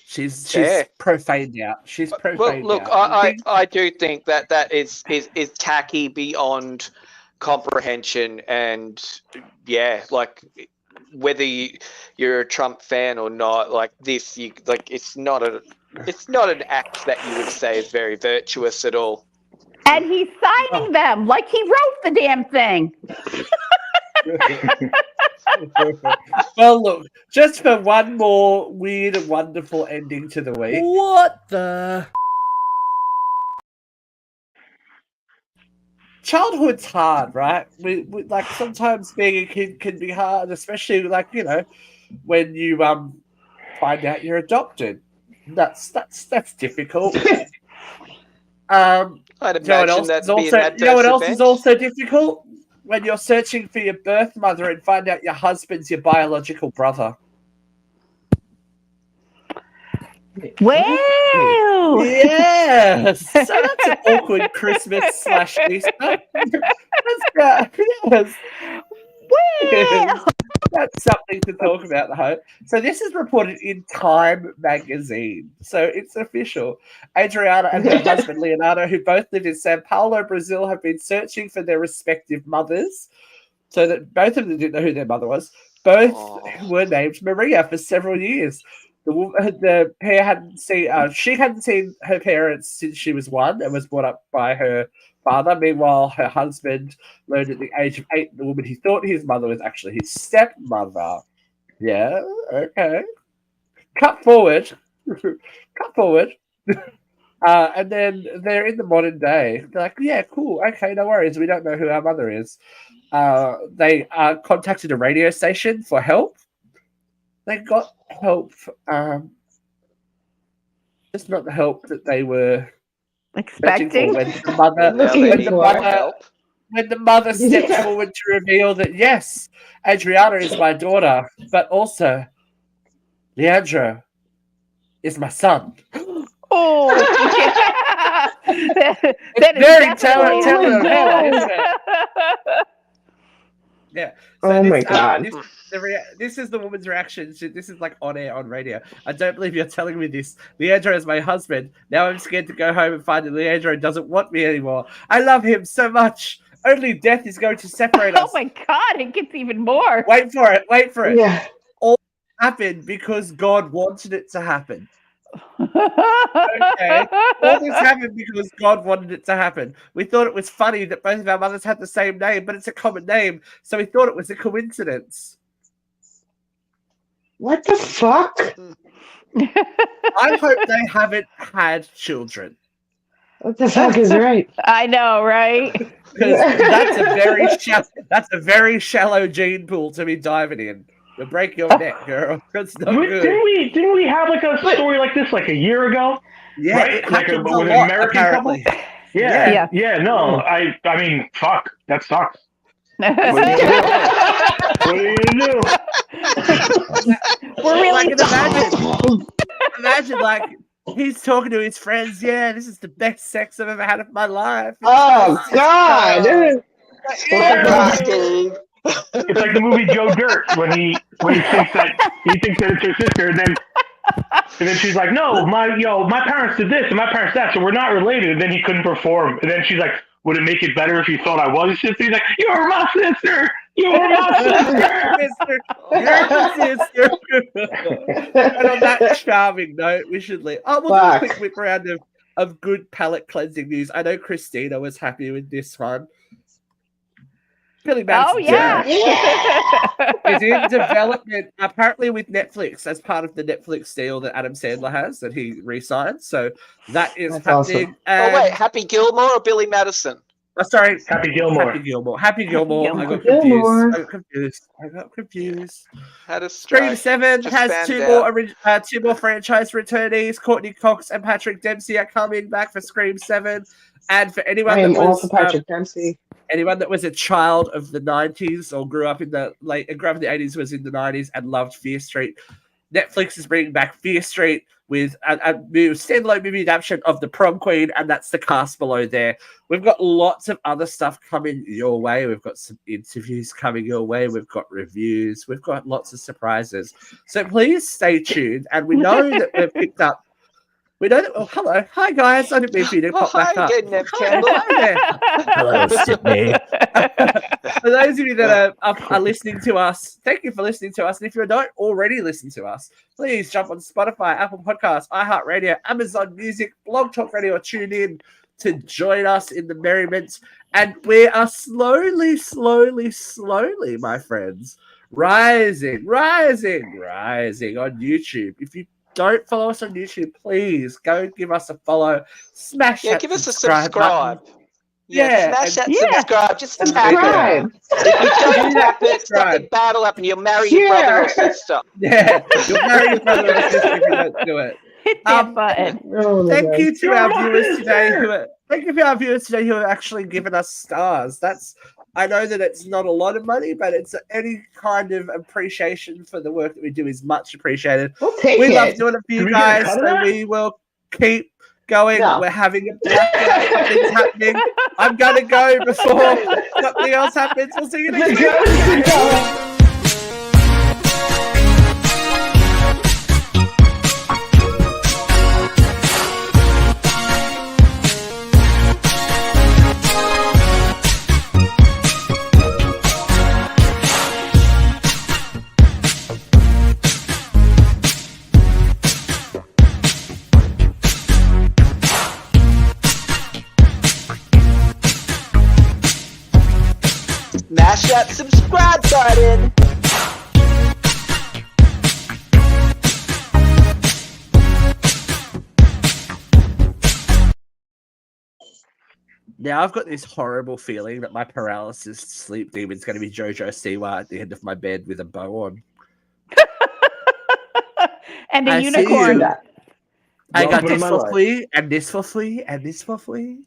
She's Yeah. profaned out. She's profaned Well, look, out. I do think that is tacky beyond comprehension, and yeah, like whether you're a Trump fan or not, like this, it's not an act that you would say is very virtuous at all. And he's signing them like he wrote the damn thing. Well, look, just for one more weird and wonderful ending to the week. What the? Childhood's hard, right? We like sometimes being a kid can be hard, especially like when you find out you're adopted. That's difficult. I'd You know what imagine else that is be an also, you know what adverse else is event. also difficult? When you're searching for your birth mother and find out your husband's your biological brother. Wow! Yes! So that's an awkward Christmas / Easter. Yes. That's something to talk about, I hope. So this is reported in Time magazine. So it's official. Adriana and her husband Leonardo, who both live in Sao Paulo, Brazil, have been searching for their respective mothers. So that both of them didn't know who their mother was. Both were named Maria for several years. The pair hadn't seen. She hadn't seen her parents since she was 1 and was brought up by her father. Meanwhile, her husband learned at the age of 8 the woman he thought his mother was actually his stepmother. Yeah, okay. Cut forward. And then they're in the modern day. They're like, yeah, cool. Okay, no worries. We don't know who our mother is. They contacted a radio station for help. They got help, just not the help that they were expecting. When the mother stepped forward to reveal that, yes, Adriana is my daughter, but also Leandro is my son. Oh, It's very telling, isn't it? Yeah. So oh my God. This is the woman's reaction. This is like on air on radio. I don't believe you're telling me this. Leandro is my husband. Now I'm scared to go home and find that Leandro doesn't want me anymore. I love him so much. Only death is going to separate us. Oh my God, it gets even more. Wait for it. Yeah. All happened because God wanted it to happen. Okay. All this happened because God wanted it to happen. We thought it was funny that both of our mothers had the same name, but it's a common name, so we thought it was a coincidence. What the fuck? I hope they haven't had children. What the fuck is right? I know, right? Because that's a very shallow gene pool to be diving in. You'll break your neck, girl. That's not good. Didn't we have like a story like this like a year ago? Yeah, right? it Like happens with a an lot, American apparently. couple. Yeah. No, I mean, fuck. That sucks. What are you gonna do? We're really imagine like he's talking to his friends. Yeah, this is the best sex I've ever had of my life. Oh God! It's like the movie Joe Dirt when he thinks that it's her sister, and then she's like, no, my parents did this and my parents that, so we're not related. And then he couldn't perform, and then she's like, would it make it better if you thought I was his sister? He's like, you're my sister. You're my sister. You're my sister. And on that charming note, we should leave. We'll do a quick round of good palate cleansing news. I know Christina was happy with this one. Billy Madison is in development, apparently with Netflix, as part of the Netflix deal that Adam Sandler has that he re-signed. So that is happening. Awesome. Wait, Happy Gilmore or Billy Madison? Sorry, Happy Gilmore. Happy Gilmore. I got confused. Had a Scream 7 has two more franchise returnees. Courtney Cox and Patrick Dempsey are coming back for Scream 7. And for anyone that was Patrick Dempsey. Anyone that was a child of the 90s or grew up in the 80s, was in the 90s and loved Fear Street, Netflix is bringing back Fear Street with a new standalone movie adaptation of The Prom Queen, and that's the cast below there. We've got lots of other stuff coming your way. We've got some interviews coming your way. We've got reviews. We've got lots of surprises. So please stay tuned. And we know that we've picked up. We know that. Oh, hello. Hi, guys. I didn't mean for you to pop back up. Hello, Sydney. For those of you that are listening to us, thank you for listening to us. And if you don't already listen to us, please jump on Spotify, Apple Podcasts, iHeartRadio, Amazon Music, Blog Talk Radio, or tune in to join us in the merriment. And we are slowly, my friends, rising on YouTube. If you don't follow us on YouTube, please go give us a follow. Give us a subscribe. Button. Smash that subscribe. Just subscribe. If you don't tap it, fucking battle up and you'll marry your brother or sister. Yeah, you'll marry your brother or sister if you don't do it. Hit that button. Thank you to our viewers today who have actually given us stars. I know that it's not a lot of money, but it's any kind of appreciation for the work that we do is much appreciated. We love doing it for you guys, and we will keep going. No. We're having a blackout. Something's happening. I'm gonna go before something else happens. We'll see you The next ghost week. is going. Mash that subscribe button. Now I've got this horrible feeling that my paralysis sleep demon is going to be Jojo Siwa at the end of my bed with a bow on. And a I see unicorn. you. I got Welcome to this my for life. free, and this for free, and this for free.